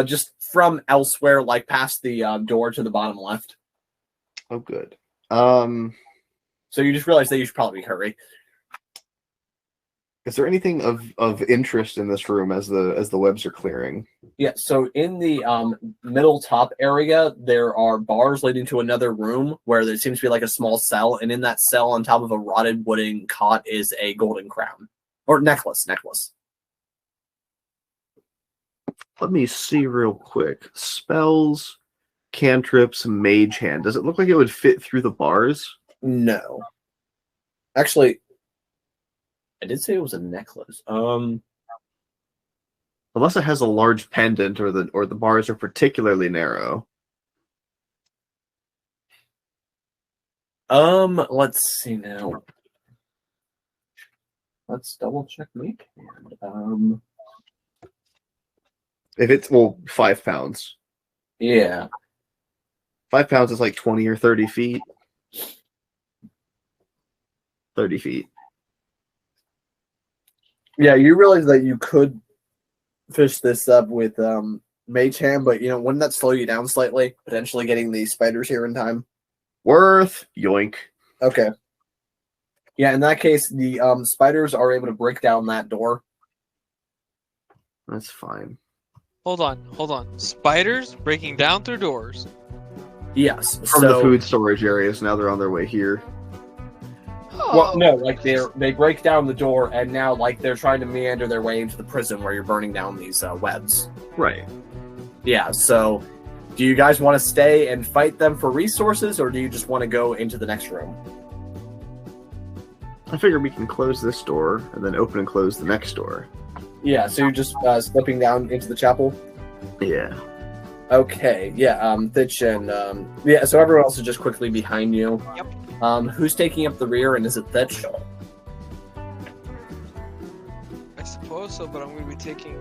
Just from elsewhere, past the door to the bottom left. Oh, good. So you just realize that you should probably hurry. Is there anything of interest in this room as the webs are clearing? Yeah, so in the middle top area, there are bars leading to another room where there seems to be like a small cell, and in that cell on top of a rotted wooden cot is a golden crown. Or necklace. Let me see real quick. Spells, cantrips, mage hand. Does it look like it would fit through the bars? No. Actually, I did say it was a necklace. Unless it has a large pendant or the bars are particularly narrow. Let's see now. Let's double check mage hand. If it's 5 pounds. Yeah. 5 pounds is like 20 or 30 feet. 30 feet. Yeah, you realize that you could fish this up with mage hand, but wouldn't that slow you down slightly? Potentially getting the spiders here in time. Worth yoink. Okay. Yeah, in that case, the spiders are able to break down that door. That's fine. Hold on. Spiders breaking down through doors. Yes. From the food storage areas, now they're on their way here. Well, no, like they break down the door, and now like they're trying to meander their way into the prison where you're burning down these webs. Right. Yeah. So, do you guys want to stay and fight them for resources, or do you just want to go into the next room? I figure we can close this door and then open and close the next door. Yeah. So you're just slipping down into the chapel. Yeah. Okay. Yeah. Thitch and yeah. So everyone else is just quickly behind you. Yep. Who's taking up the rear, and is it Thitch? I suppose so, but I'm going to be taking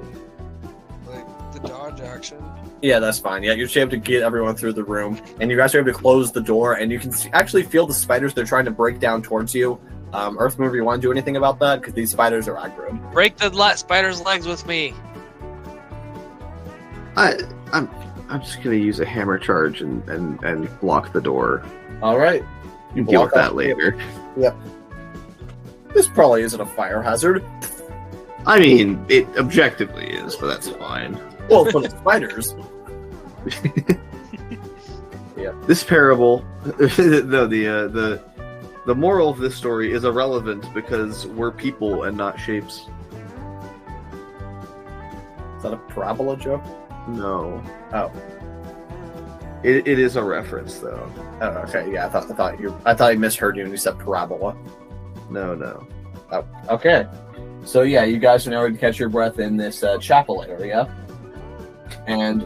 like the dodge action. Yeah, that's fine. Yeah, you're just able to get everyone through the room, and you guys are able to close the door, and you can actually feel the spiders they're trying to break down towards you. Earthmover, you want to do anything about that? Because these spiders are aggroed. Break the spider's legs with me. I'm just gonna use a hammer charge and block the door. All right. You deal with that later. Yep. This probably isn't a fire hazard. I mean, it objectively is, but that's fine. Well, for the spiders. Yeah. This parable, no, the moral of this story is irrelevant because we're people and not shapes. Is that a parabola joke? No. Oh. It is a reference, though. Oh, okay. Yeah, I thought I misheard you when you said parabola. No. Oh, okay. So yeah, you guys are now ready to catch your breath in this chapel area, and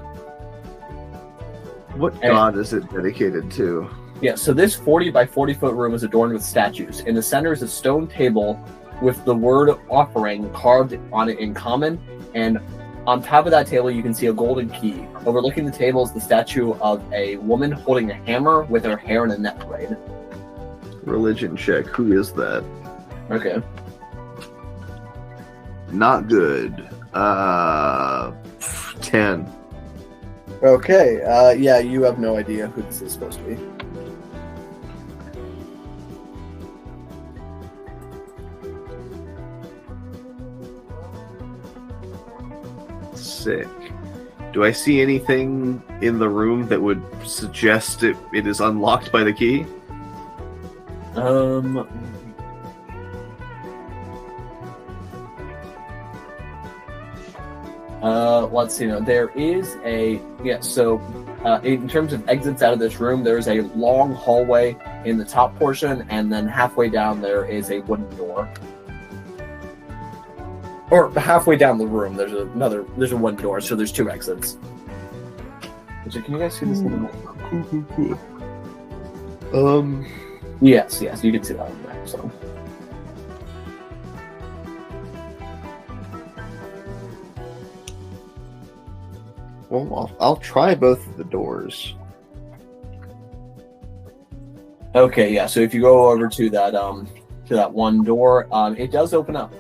what god is it dedicated to? Yeah, so this 40 by 40 foot room is adorned with statues. In the center is a stone table with the word offering carved on it in common, and on top of that table you can see a golden key. Overlooking the table is the statue of a woman holding a hammer with her hair in a net braid. Religion check. Who is that? Okay. Not good. 10. Okay, yeah, you have no idea who this is supposed to be. Sick. Do I see anything in the room that would suggest it is unlocked by the key? Let's see. There is in terms of exits out of this room, there's a long hallway in the top portion, and then halfway down there is a wooden door. Or halfway down the room, there's a wooden door, so there's two exits. So can you guys see this little? Yes, you can see that on there. So. Well, I'll try both of the doors. Okay, yeah. So if you go over to that one door, it does open up.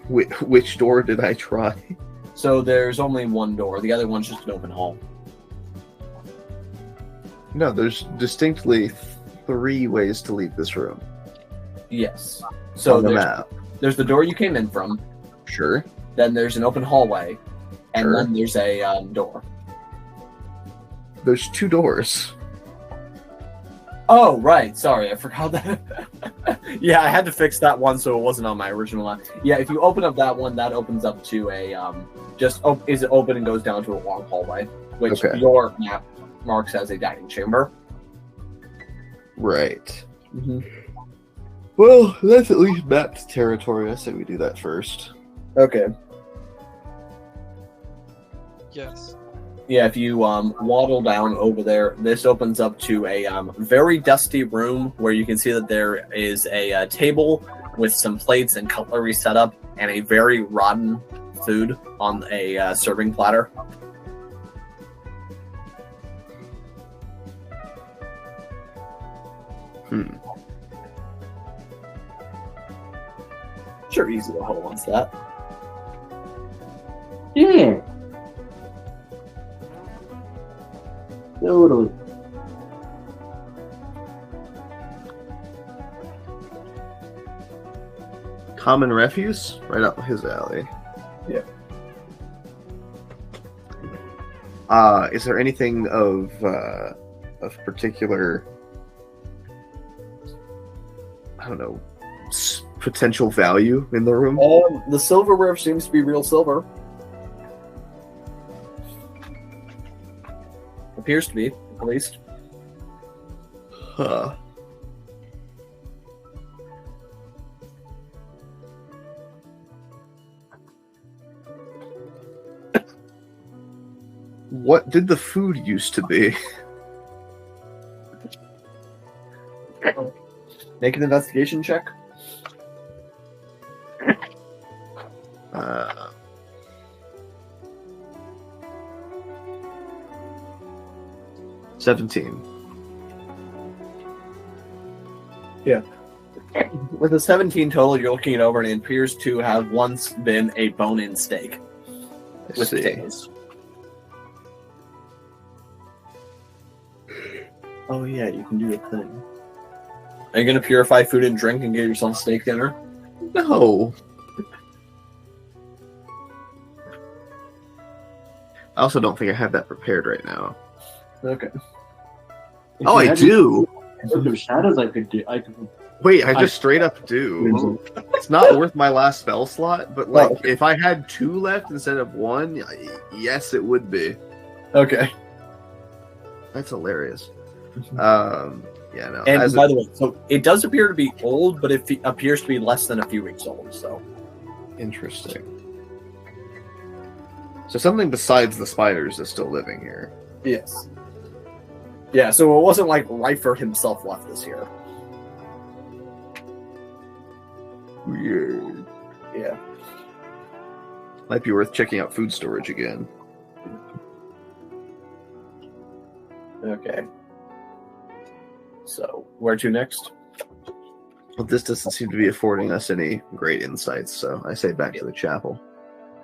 Which door did I try? So there's only one door. The other one's just an open hall. No, there's distinctly 3 ways to leave this room Yes. So on the map. there's the door you came in from. Sure. Then there's an open hallway, and Sure. then there's a door. There's 2 doors. Oh, right. Sorry, I forgot that. Yeah, I had to fix that one so it wasn't on my original line. Yeah, if you open up that one, that opens up to a is it open and goes down to a long hallway, which Okay. your map marks as a dining chamber. Right. Mm-hmm. Well, that's at least mapped territory. I say we do that first. Okay. Yes. Yeah, if you waddle down over there, this opens up to a very dusty room where you can see that there is a table with some plates and cutlery set up and a very rotten food on a serving platter. Sure, Ei-see-ohoh wants that. Yeah. Totally. Common refuse? Right up his alley. Yeah. Is there anything of particular, I don't know, potential value in the room? The silverware seems to be real silver. Appears to be, at least. Huh. What did the food used to be? Make an investigation check. Uh, $17. With a 17 total, you're looking it over, and it appears to have once been a bone-in steak I with see. potatoes. Oh yeah, you can do a thing. Are you gonna purify food and drink and get yourself steak dinner? No. I also don't think I have that prepared right now. Okay. Oh, I do. Some shadows I could do. I could. Wait, I just straight up do. It's not worth my last spell slot, but like if I had 2 left instead of 1, yes, it would be. Okay. That's hilarious. Yeah, no. And by the way, so it does appear to be old, but it appears to be less than a few weeks old. So Interesting. So something besides the spiders is still living here. yes. Yeah, so it wasn't like Ryford himself left this year. Weird. Yeah. Might be worth checking out food storage again. Okay. So where to next? Well, this doesn't seem to be affording us any great insights, so I say back to the chapel.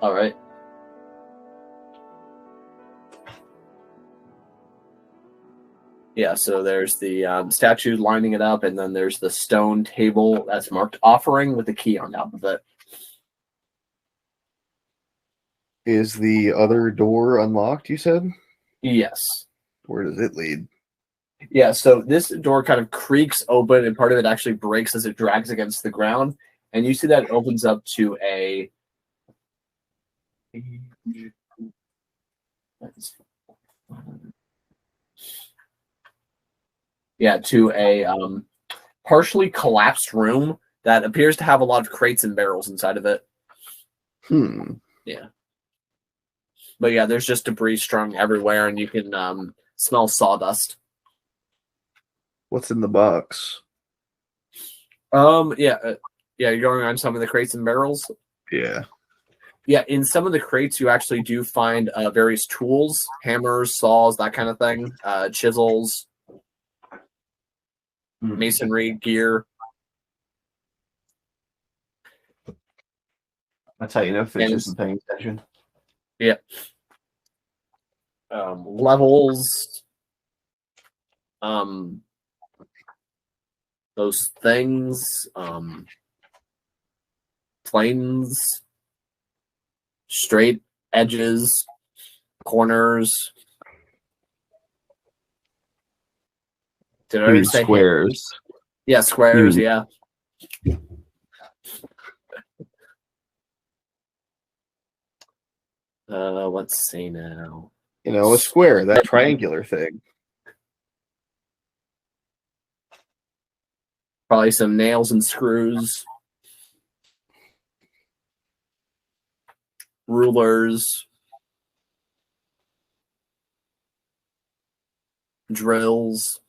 All right. Yeah, so there's the statue lining it up, and then there's the stone table that's marked offering with a key on top of it. Is the other door unlocked, you said? Yes. Where does it lead? Yeah, so this door kind of creaks open, and part of it actually breaks as it drags against the ground. And you see that it opens up to a... Yeah, to a partially collapsed room that appears to have a lot of crates and barrels inside of it. Yeah. But yeah, there's just debris strung everywhere, and you can smell sawdust. What's in the box? Yeah, you're going on some of the crates and barrels. Yeah. Yeah, in some of the crates, you actually do find various tools, hammers, saws, that kind of thing, chisels, masonry gear. That's how you know Fish isn't paying attention. Yeah. Levels. those things, planes, straight edges, corners. Did I You already mean say squares? Yeah, squares. Yeah. Let's see now. You know, a square, that triangular thing. Probably some nails and screws, rulers, drills.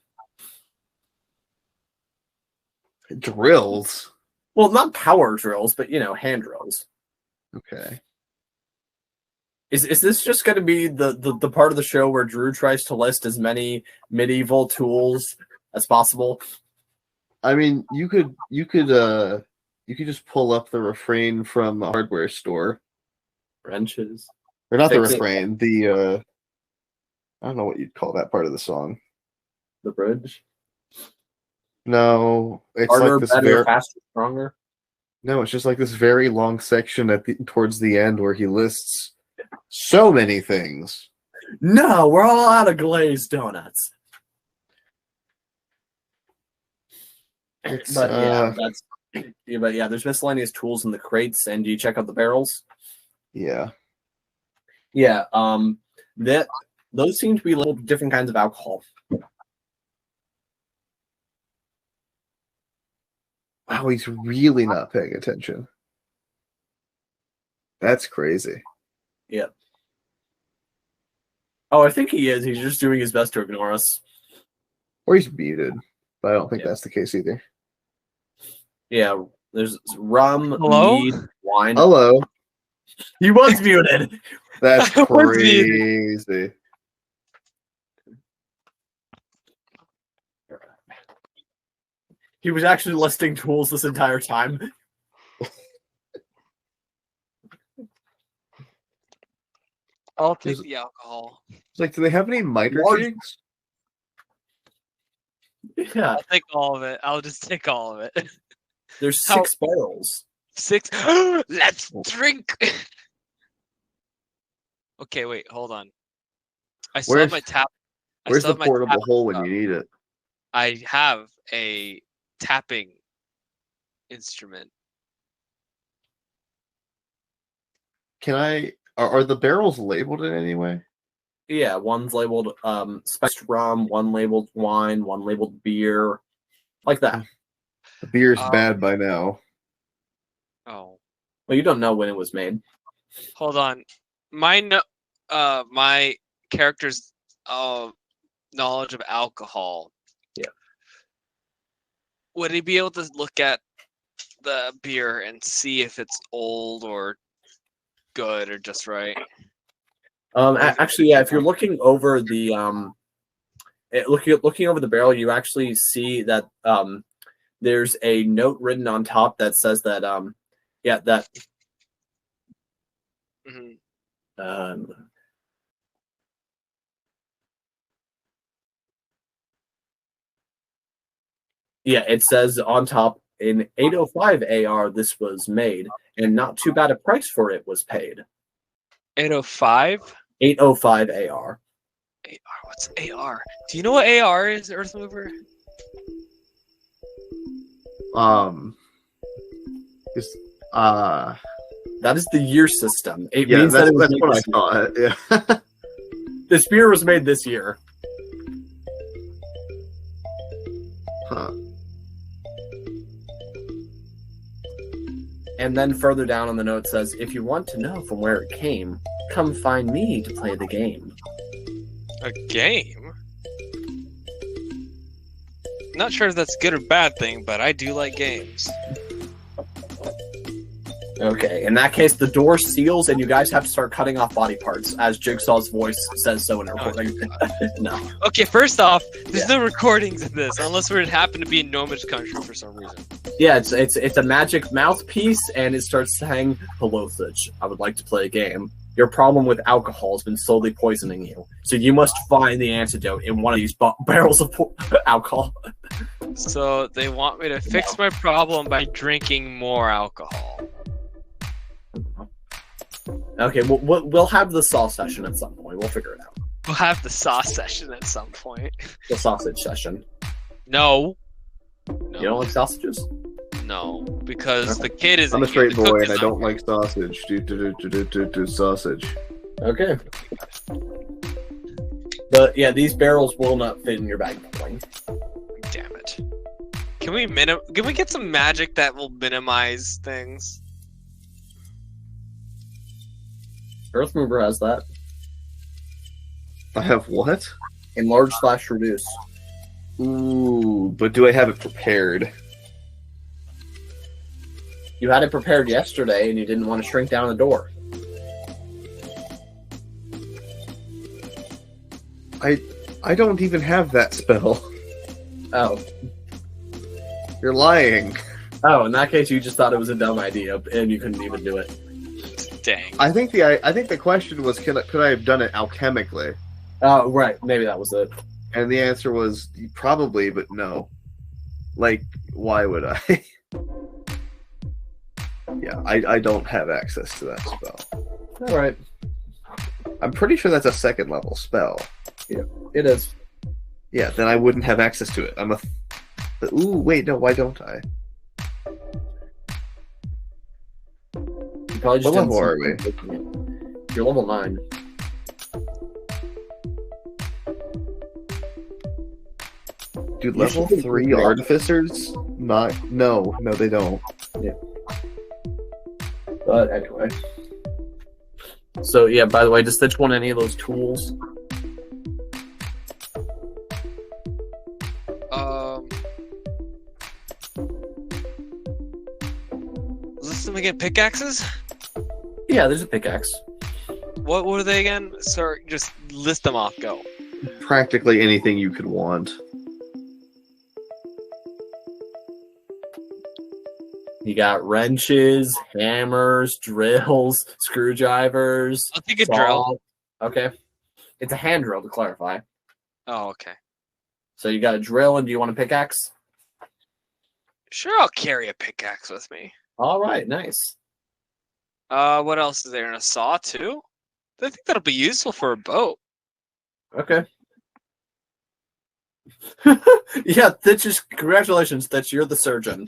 Drills? Well, not power drills, but hand drills. Okay. Is this just going to be the part of the show where Drew tries to list as many medieval tools as possible? I mean, you could just pull up the refrain from a hardware store. Wrenches. Or not the Fix it. refrain, I don't know what you'd call that part of the song. The bridge. No, it's Harder, like this better, faster, stronger. No, it's just like this very long section towards the end where he lists so many things. No, we're all out of glazed donuts. It's, But there's miscellaneous tools in the crates, and do you check out the barrels? Yeah. Yeah, those seem to be little different kinds of alcohol. Wow, he's really not paying attention. That's crazy. Yeah. Oh, I think he is. He's just doing his best to ignore us. Or he's muted, but I don't think that's the case either. Yeah, there's rum, Hello? mead, wine. Hello. He was muted. That's I was crazy. He was actually listing tools this entire time. I'll take the alcohol. It's like, do they have any miter jigs? Yeah, I'll take all of it. I'll just take all of it. there's 6 barrels. 6. Let's drink. Okay, wait, hold on. I still have my tap. Where's the portable hole when you need it? I have a tapping instrument. Are the barrels labeled in any way? Yeah, one's labeled spiced rum, one labeled wine, one labeled beer, like that. The beer's bad by now. Oh, Well, you don't know when it was made. hold on. My character's knowledge of alcohol. Yeah. Would he be able to look at the beer and see if it's old or good or just right? Actually, yeah. If you're looking over the looking over the barrel, you actually see that there's a note written on top that says that that. Mm-hmm. Yeah, it says on top in 805 AR this was made, and not too bad a price for it was paid. 805? 805 AR. AR, what's AR? Do you know what AR is, Earth Mover? That is the year system. It Yeah, means that's that it was what I thought. Yeah. This beer was made this year. Huh. And then further down on the note says, if you want to know from where it came, come find me to play the game. A game? Not sure if that's a good or bad thing, but I do like games. Okay, in that case, the door seals and you guys have to start cutting off body parts, as Jigsaw's voice says so in a recording. No. Okay, first off, there's no recordings of this, unless we happen to be in Gnomish country for some reason. Yeah, it's a magic mouthpiece, and it starts saying, "Hello, Thitch. I would like to play a game. Your problem with alcohol has been slowly poisoning you, so you must find the antidote in one of these barrels of alcohol." So they want me to fix my problem by drinking more alcohol. Okay, we'll have the sauce session at some point. We'll figure it out. We'll have the sauce session at some point. The sausage session. No. You don't like sausages? No, because the kid is. I'm a straight boy and I don't like sausage. Do sausage. Okay. But yeah, these barrels will not fit in your bag. Damn it! Can we get some magic that will minimize things? Earth Mover has that. I have what? Enlarge/reduce. Ooh, but do I have it prepared? You had it prepared yesterday, and you didn't want to shrink down the door. I don't even have that spell. Oh. You're lying. Oh, in that case, you just thought it was a dumb idea, and you couldn't even do it. Dang. I think the question was, could I have done it alchemically? Oh, right. Maybe that was it. And the answer was probably, but no. Like, why would I? Yeah, I don't have access to that spell. All right. I'm pretty sure that's a second level spell. Yeah, it is. Yeah, then I wouldn't have access to it. Ooh, wait, no, why don't I? You probably just What didn't level are we? You're level 9. Dude, You level should be 3 good. artificers? No, they don't. But anyway. So yeah, by the way, does Stitch want any of those tools? Listen, we get pickaxes? Yeah, there's a pickaxe. What were they again? Sorry, just list them off. Go. Practically anything you could want. You got wrenches, hammers, drills, screwdrivers. I'll take a drill. Okay. It's a hand drill, to clarify. Oh, okay. So you got a drill, and do you want a pickaxe? Sure, I'll carry a pickaxe with me. All right, nice. What else is there? And a saw too? I think that'll be useful for a boat. Okay. Yeah, congratulations, Stitch. You're the surgeon.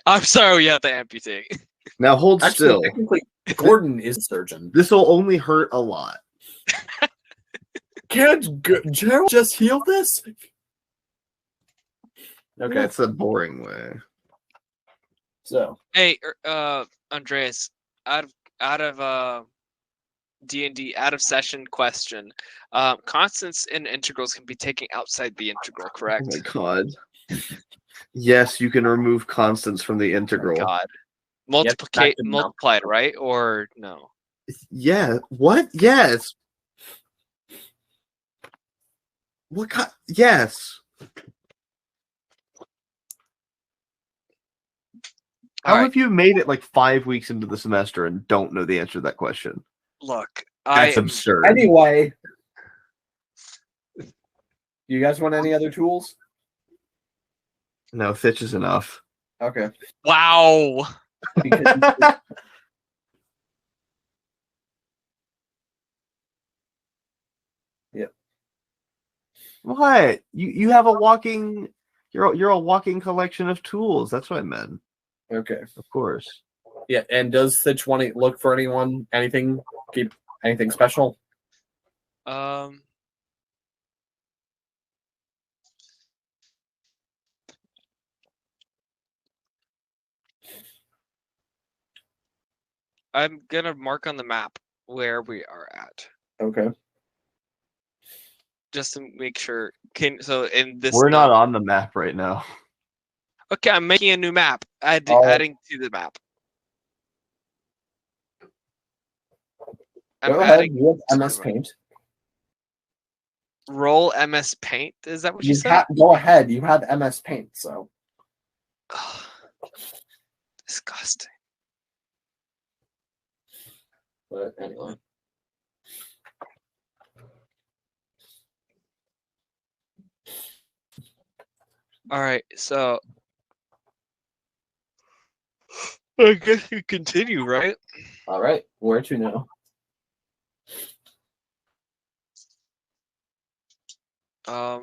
I'm sorry we have to amputate. Now hold Actually, still. technically, Gordon is the surgeon. This will only hurt a lot. Can't Geralt just heal this? Okay, That's a boring way. so Hey, Andreas, out of D&D out of session question. Constants and integrals can be taken outside the integral, correct? Oh my god. Yes, you can remove constants from the integral. God. back to Multiplied, right? Or no? Yeah. What? Yes. What kind? Yes. How All right. have you made it like 5 weeks into the semester and don't know the answer to that question? Look, That's absurd. anyway, you guys want any other tools? No, Fitch is enough. Okay. wow. Because What? You have a walking you're a walking collection of tools. That's what I meant. okay. Of course. Yeah, and does Stitch want to look for anything special? I'm gonna mark on the map where we are at, Okay. just to make sure. So in this, We're not on the map right now. Okay, I'm making a new map. Oh. Adding to the map. I'm Go ahead. adding You have to MS the map. Paint. Roll MS Paint. Is that what you said? Go ahead. You have MS Paint, so. Disgusting. But anyway. All right, so I guess you continue, right? All right, where to now? I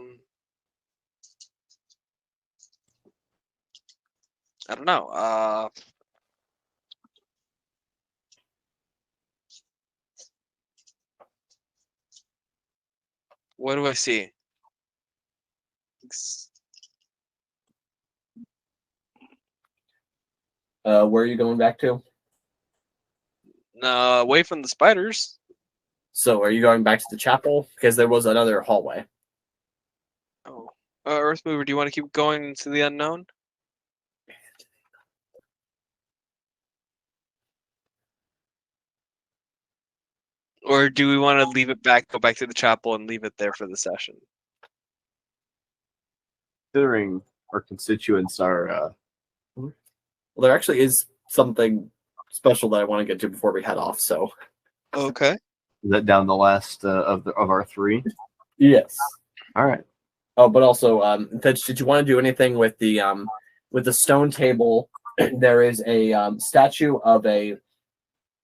don't know. What do I see? Where are you going back to? Away from the spiders. So, are you going back to the chapel? Because there was another hallway. Oh, Earth Mover, do you want to keep going into the unknown? Or do we want to leave it back, go back to the chapel, and leave it there for the session? Considering our constituents are Well, there actually is something special that I want to get to before we head off. So, Okay. is that down the last of our three? yes. All right. Oh, but also, did you want to do anything with the stone table? There is a statue of a.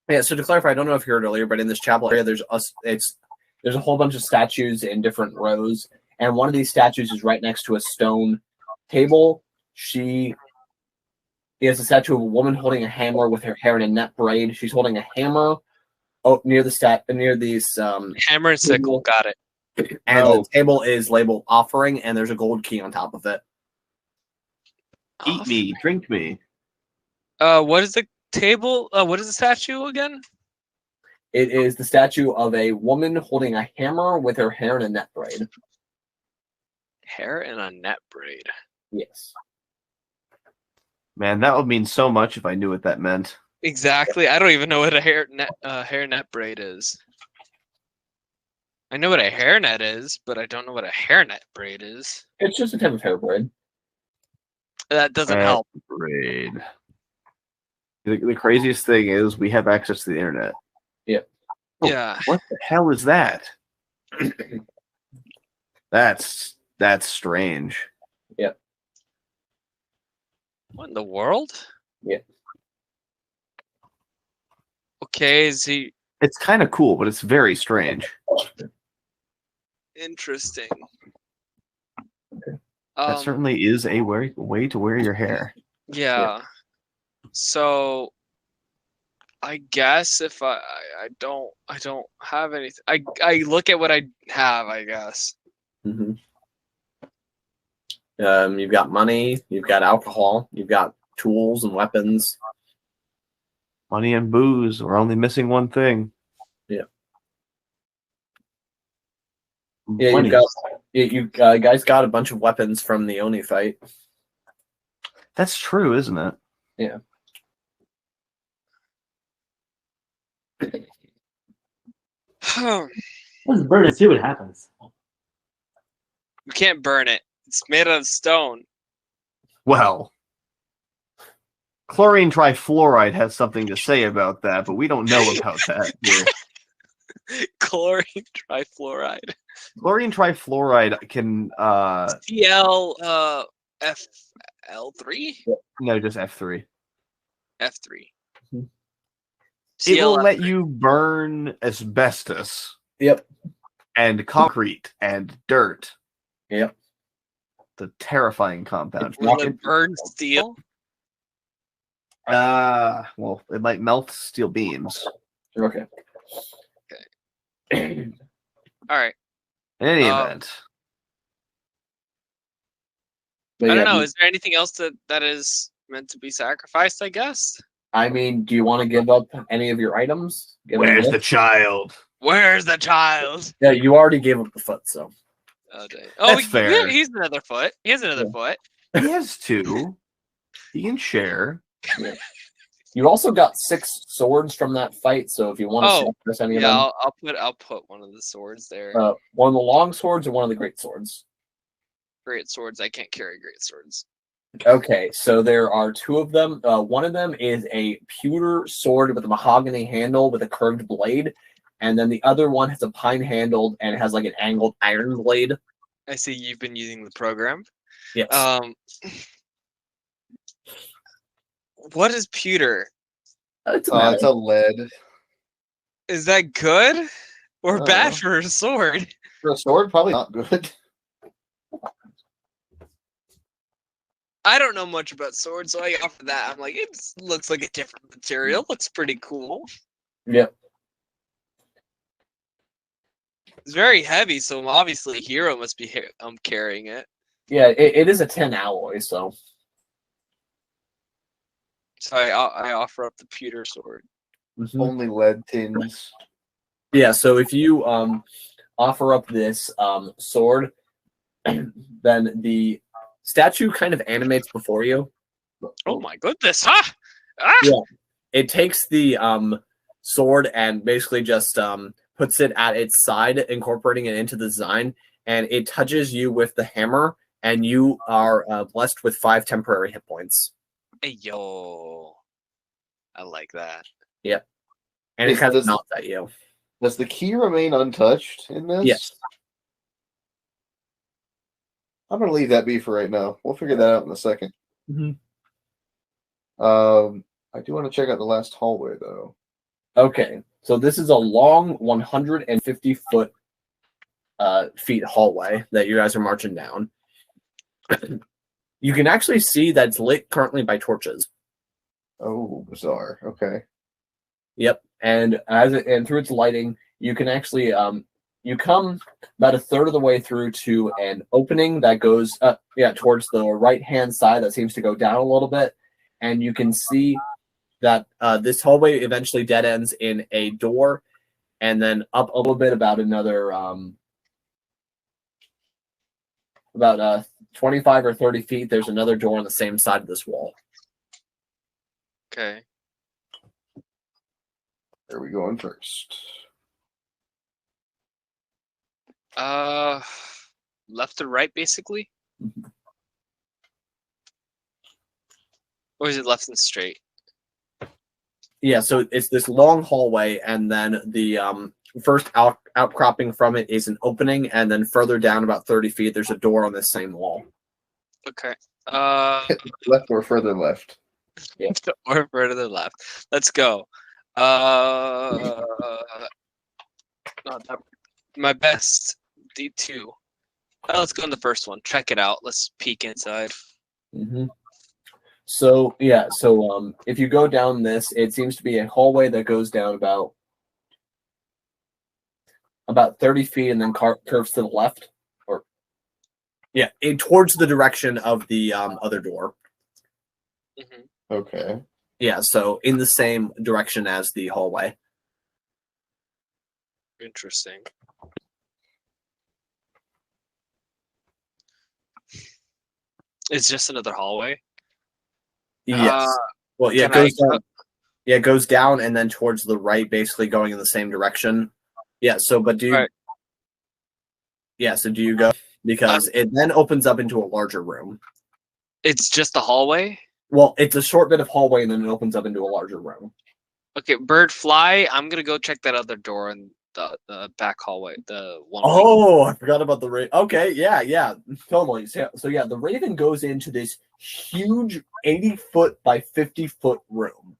Yeah. So to clarify, I don't know if you heard earlier, but in this chapel area, there's a whole bunch of statues in different rows, and one of these statues is right next to a stone table. She is a statue of a woman holding a hammer with her hair in a net braid. She's holding a hammer near these Hammer and sickle, got it. and the table is labeled offering, and there's a gold key on top of it. Eat me, drink me. What is the table? What is the statue again? It is the statue of a woman holding a hammer with her hair in a net braid. Hair in a net braid. Yes. Man, that would mean so much if I knew what that meant. Exactly. I don't even know what a hair net braid is. I know what a hairnet is, but I don't know what a hairnet braid is. It's just a type of hair braid. That doesn't help. Braid. The craziest thing is we have access to the internet. Yep. Oh, Yeah. What the hell is that? That's strange. Yep. What in the world? Yep. Okay, is he It's kind of cool, but it's very strange. interesting? That certainly is a way to wear your hair. Yeah. So I guess if I don't have anything. I look at what I have, I guess. Mm-hmm. You've got money, you've got alcohol, you've got tools and weapons. Money and booze. We're only missing one thing. Yeah. Yeah, you guys got a bunch of weapons from the Oni fight. That's true, isn't it? Yeah. Let's burn it, see what happens. You can't burn it. It's made out of stone. Well, chlorine trifluoride has something to say about that, but we don't know about that here. Chlorine trifluoride. Chlorine trifluoride can CL FL3? no, just F3. F3. It will let you burn asbestos. Yep. And concrete and dirt. Yep. The terrifying compound. Will it burn steel? Well, it might melt steel beams. Okay. All right. In any event. I don't know. Is there anything else that is meant to be sacrificed, I guess? I mean, do you want to give up any of your items? Where's the child? Where's the child? Yeah, you already gave up the foot, so. Oh, dang. That's fair. He's another foot. He has another foot. He has two. He can share. Yeah. You also got 6 swords from that fight, so if you want to sacrifice any of them. I'll put one of the swords there. One of the long swords or one of the great swords? Great swords. I can't carry great swords. Okay, so there are 2 of them. One of them is a pewter sword with a mahogany handle with a curved blade, and then the other one has a pine handled and it has like an angled iron blade. I see you've been using the program. Yes. What is pewter? It's It's a lead. Is that good or I bad don't know. for a sword? For a sword, probably not good. I don't know much about swords, so I offer that. I'm like, it looks like a different material. Looks pretty cool. Yep. It's very heavy, so obviously Hero must be carrying it. Yeah, it is a 10 alloy, so. So I offer up the pewter sword. Only lead tins. Yeah, so if you offer up this sword, then the statue kind of animates before you. Oh my goodness! Ah! Yeah. It takes the sword and basically just puts it at its side, incorporating it into the design, and it touches you with the hammer, and you are blessed with 5 temporary hit points. Hey, yo. I like that. Yep. And it kind of nods at you. Does the key remain untouched in this? Yes. I'm going to leave that be for right now. We'll figure that out in a second. Mm-hmm. I do want to check out the last hallway, though. Okay, so this is a long 150 feet hallway that you guys are marching down. You can actually see that it's lit currently by torches. Oh, bizarre. Okay. Yep, and through its lighting, you can actually you come about a third of the way through to an opening that goes towards the right hand side that seems to go down a little bit, and you can see that this hallway eventually dead ends in a door, and then up a little bit about another about 25 or 30 feet. There's another door on the same side of this wall. Okay. Where are we going first? Left to right, basically? Or is it left and straight? Yeah, so it's this long hallway, and then the first outcropping from it is an opening, and then further down about 30 feet, there's a door on this same wall. Okay. Left or further left? Yeah. Or further left. Let's go. My best D2. Let's go in the first one. Check it out. Let's peek inside. Mm-hmm. So if you go down this, it seems to be a hallway that goes down about 30 feet and then curves to the left, towards the direction of the other door. Mm-hmm. Okay. Yeah, so in the same direction as the hallway. Interesting. It's just another hallway? Yes. Well, yeah, it goes down and then towards the right, basically going in the same direction. Yeah, so but do you Right. Yeah, so do you go? Because it then opens up into a larger room. It's just a hallway? Well, it's a short bit of hallway and then it opens up into a larger room. Okay, bird fly. I'm gonna go check that other door in the back hallway. The one. Oh, I forgot about the raven. Okay, yeah, totally. So the raven goes into this huge 80-foot by 50-foot room.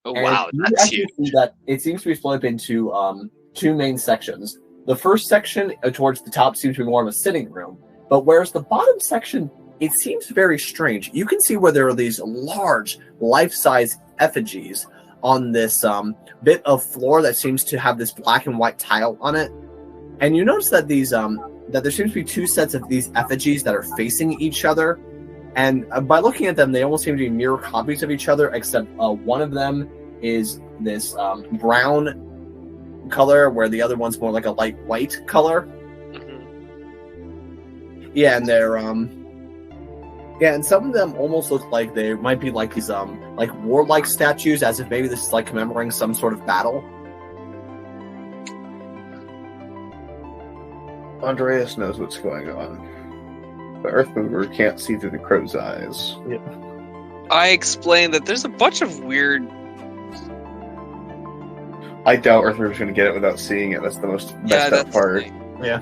Oh And wow, you that's actually huge. see that it seems to be split up into 2 main sections. The first section towards the top seems to be more of a sitting room, but whereas the bottom section, it seems very strange. You can see where there are these large, life-size effigies on this bit of floor that seems to have this black and white tile on it. And you notice that these that there seems to be 2 sets of these effigies that are facing each other. And by looking at them, they almost seem to be mirror copies of each other, except one of them is this brown color, where the other one's more like a light white color. Mm-hmm. Yeah, and they're and some of them almost look like they might be like these like warlike statues, as if maybe this is like commemorating some sort of battle. Andreas knows what's going on. The Earthmover can't see through the crow's eyes. Yep. I explained that there's a bunch of weird. I doubt Earthmover's going to get it without seeing it. That's the most messed up part. Yeah.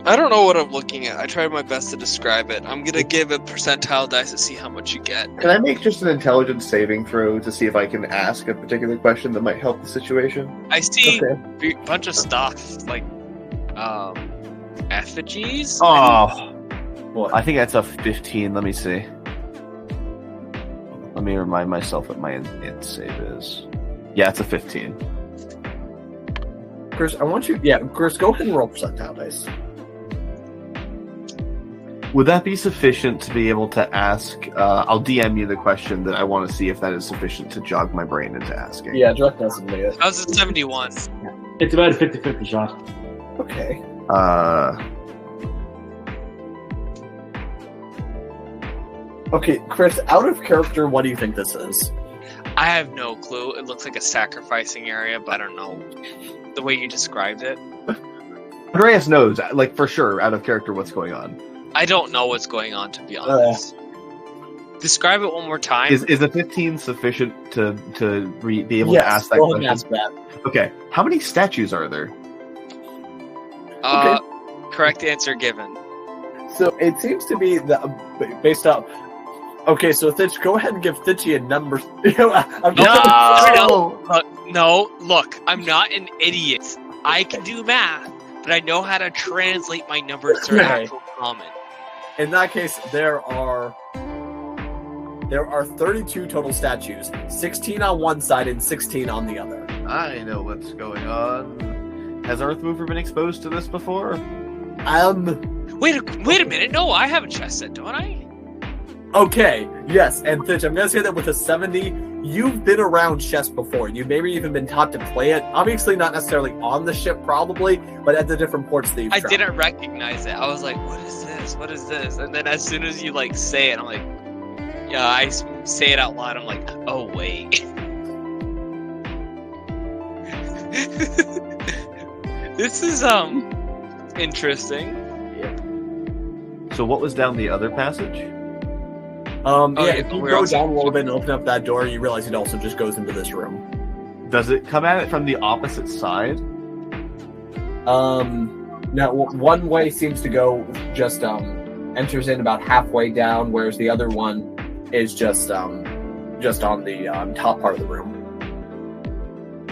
I don't know what I'm looking at. I tried my best to describe it. I'm gonna give a percentile dice to see how much you get. Can I make just an intelligence saving throw to see if I can ask a particular question that might help the situation? I see Okay. a bunch of stuff like effigies. Oh, What? I think that's a 15. Let me see. Let me remind myself what my int save is. Yeah, it's a 15. Chris, I want you. Yeah, Chris, go ahead and roll percentile dice. Would that be sufficient to be able to ask? I'll DM you the question that I want to see if that is sufficient to jog my brain into asking. Yeah, direct message me. I was at 71. It's about a 50-50 shot. Okay. Okay, Chris, out of character, what do you think this is? I have no clue. It looks like a sacrificing area, but I don't know. The way you described it, Andreas knows, like for sure, out of character, what's going on. I don't know what's going on, to be honest. Describe it one more time. Is a 15 sufficient to be able to ask that go ahead and question? ask that. Okay, how many statues are there? Correct answer given. So it seems to be that based off. Okay, so Thitch, go ahead and give Thitchy a number. No, look, I'm not an idiot. I can do math, but I know how to translate my numbers to actual common. In that case, there are 32 total statues, 16 on one side and 16 on the other. I know what's going on. Has Earthmover been exposed to this before? Wait a minute. No, I have a chest set, don't I? Okay, yes, and Thitch, I'm gonna say that with a 70, you've been around chess before. You've maybe even been taught to play it. Obviously, not necessarily on the ship, probably, but at the different ports that you've I traveled. didn't recognize it. I was like, what is this? What is this? And then as soon as you like say it, I'm like, yeah, I say it out loud. I'm like, oh wait. This is interesting. So what was down the other passage? If you go down a little bit and open up that door, you realize it also just goes into this room. Does it come at it from the opposite side? Now one way seems to go just enters in about halfway down, whereas the other one is just on the top part of the room.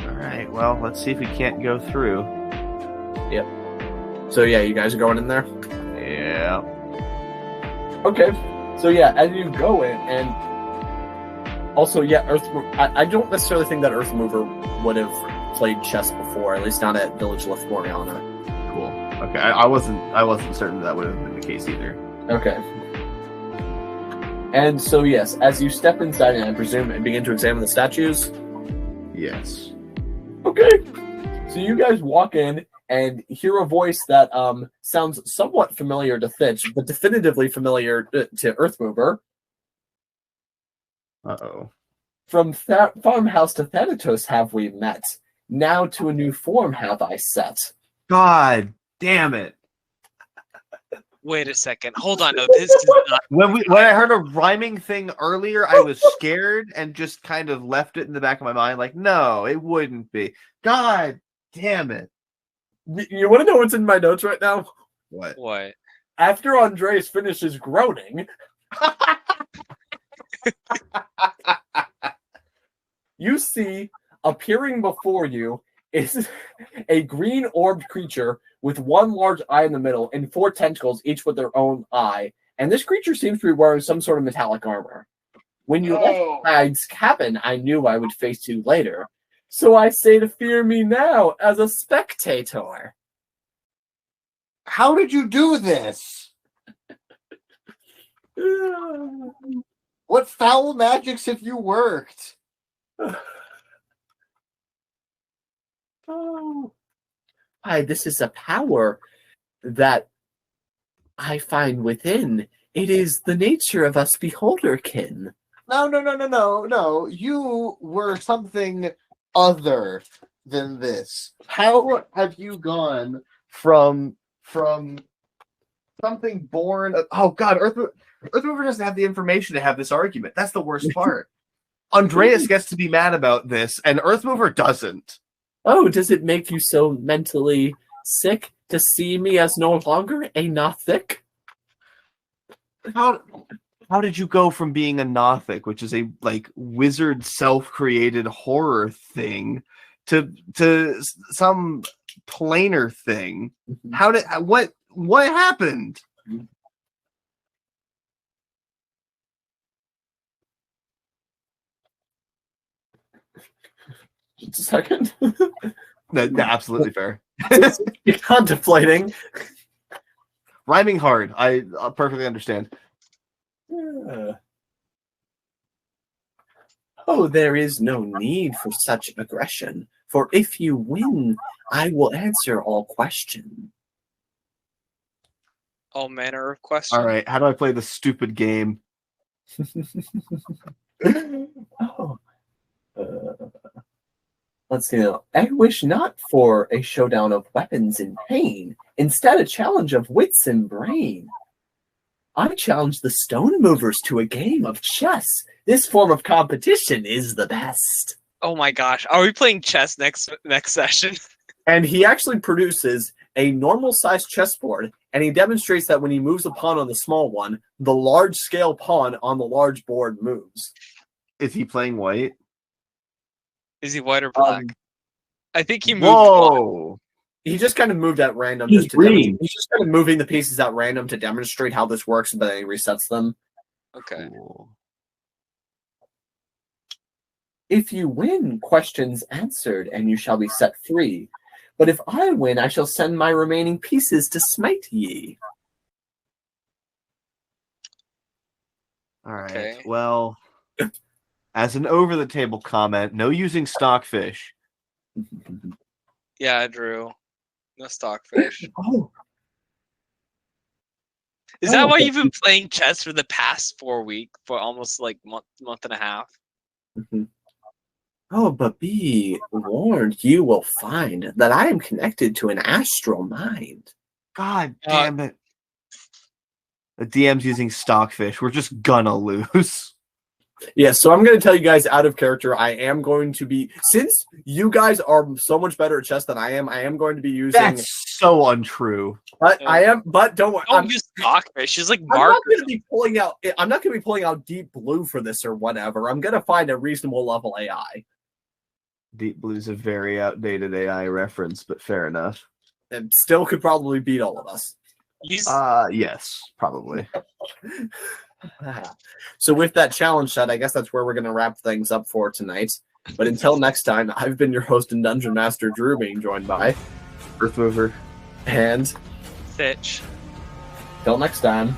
Alright, well, let's see if we can't go through. Yep. So yeah, you guys are going in there? Yeah. Okay. So yeah, as you go in, and also yeah, I don't necessarily think that Earthmover would have played chess before, at least not at Village Lithmoriana. Cool. Okay, I wasn't certain that would have been the case either. Okay. And so yes, as you step inside and I presume and begin to examine the statues. Yes. Okay. So you guys walk in and hear a voice that sounds somewhat familiar to Thitch, but definitively familiar to Earthmover. Uh-oh. From farmhouse to Thanatos have we met. Now to a new form have I set. God damn it. Wait a second. Hold on. No, this is not. When I heard a rhyming thing earlier, I was scared and just kind of left it in the back of my mind, like, no, it wouldn't be. God damn it. You want to know what's in my notes right now? What? What? After Andres finishes groaning, you see appearing before you is a green orbed creature with one large eye in the middle and 4 tentacles, each with their own eye. And this creature seems to be wearing some sort of metallic armor. When you left Mag's cabin, I knew I would face you later. So I say to fear me now as a spectator. How did you do this? What foul magics have you worked? Oh, why, this is a power that I find within. It is the nature of us beholderkin. No. You were something other than this. How have you gone from something born of, oh god, Earthmover doesn't have the information to have this argument. That's the worst part. Andreas gets to be mad about this, and Earthmover doesn't. Oh, does it make you so mentally sick to see me as no longer a Nothic? How did you go from being a Nothic, which is a like wizard self-created horror thing, to some planar thing? How did what happened? Just a second. Absolutely fair. You're contemplating. Rhyming hard. I perfectly understand. Oh, there is no need for such aggression, for if you win, I will answer all questions. All manner of questions. All right, how do I play this stupid game? Oh. Let's see now. I wish not for a showdown of weapons in pain, instead a challenge of wits and brain. I challenge the stone movers to a game of chess. This form of competition is the best. Oh my gosh, are we playing chess next session? And he actually produces a normal-sized chessboard, and he demonstrates that when he moves a pawn on the small one, the large-scale pawn on the large board moves. Is he playing white? Is he white or black? I think he moved. Whoa! He just kind of moved at random. He's green. He's just kind of moving the pieces at random to demonstrate how this works, but then he resets them. Okay. Cool. If you win, questions answered, and you shall be set free. But if I win, I shall send my remaining pieces to smite ye. All right. Okay. Well, as an over-the-table comment, no using stockfish. Yeah, Drew. No stockfish. Oh, Is that why you've been playing chess for the past 4 weeks, for almost like month and a half? oh, but be warned, you will find that I am connected to an astral mind. God damn it. The DM's using stockfish. We're just gonna lose. Yeah, so I'm going to tell you guys out of character, I am going to be, since you guys are so much better at chess than I am going to be using... That's so untrue. But don't worry. Don't use stockfish. It's like I'm markers. not going to be pulling out Deep Blue for this or whatever. I'm going to find a reasonable level AI. Deep Blue's a very outdated AI reference, but fair enough. And still could probably beat all of us. Yes, probably. So with that challenge set, I guess that's where we're going to wrap things up for tonight. But until next time, I've been your host and Dungeon Master, Drew, being joined by Earthmover and Fitch. till next time.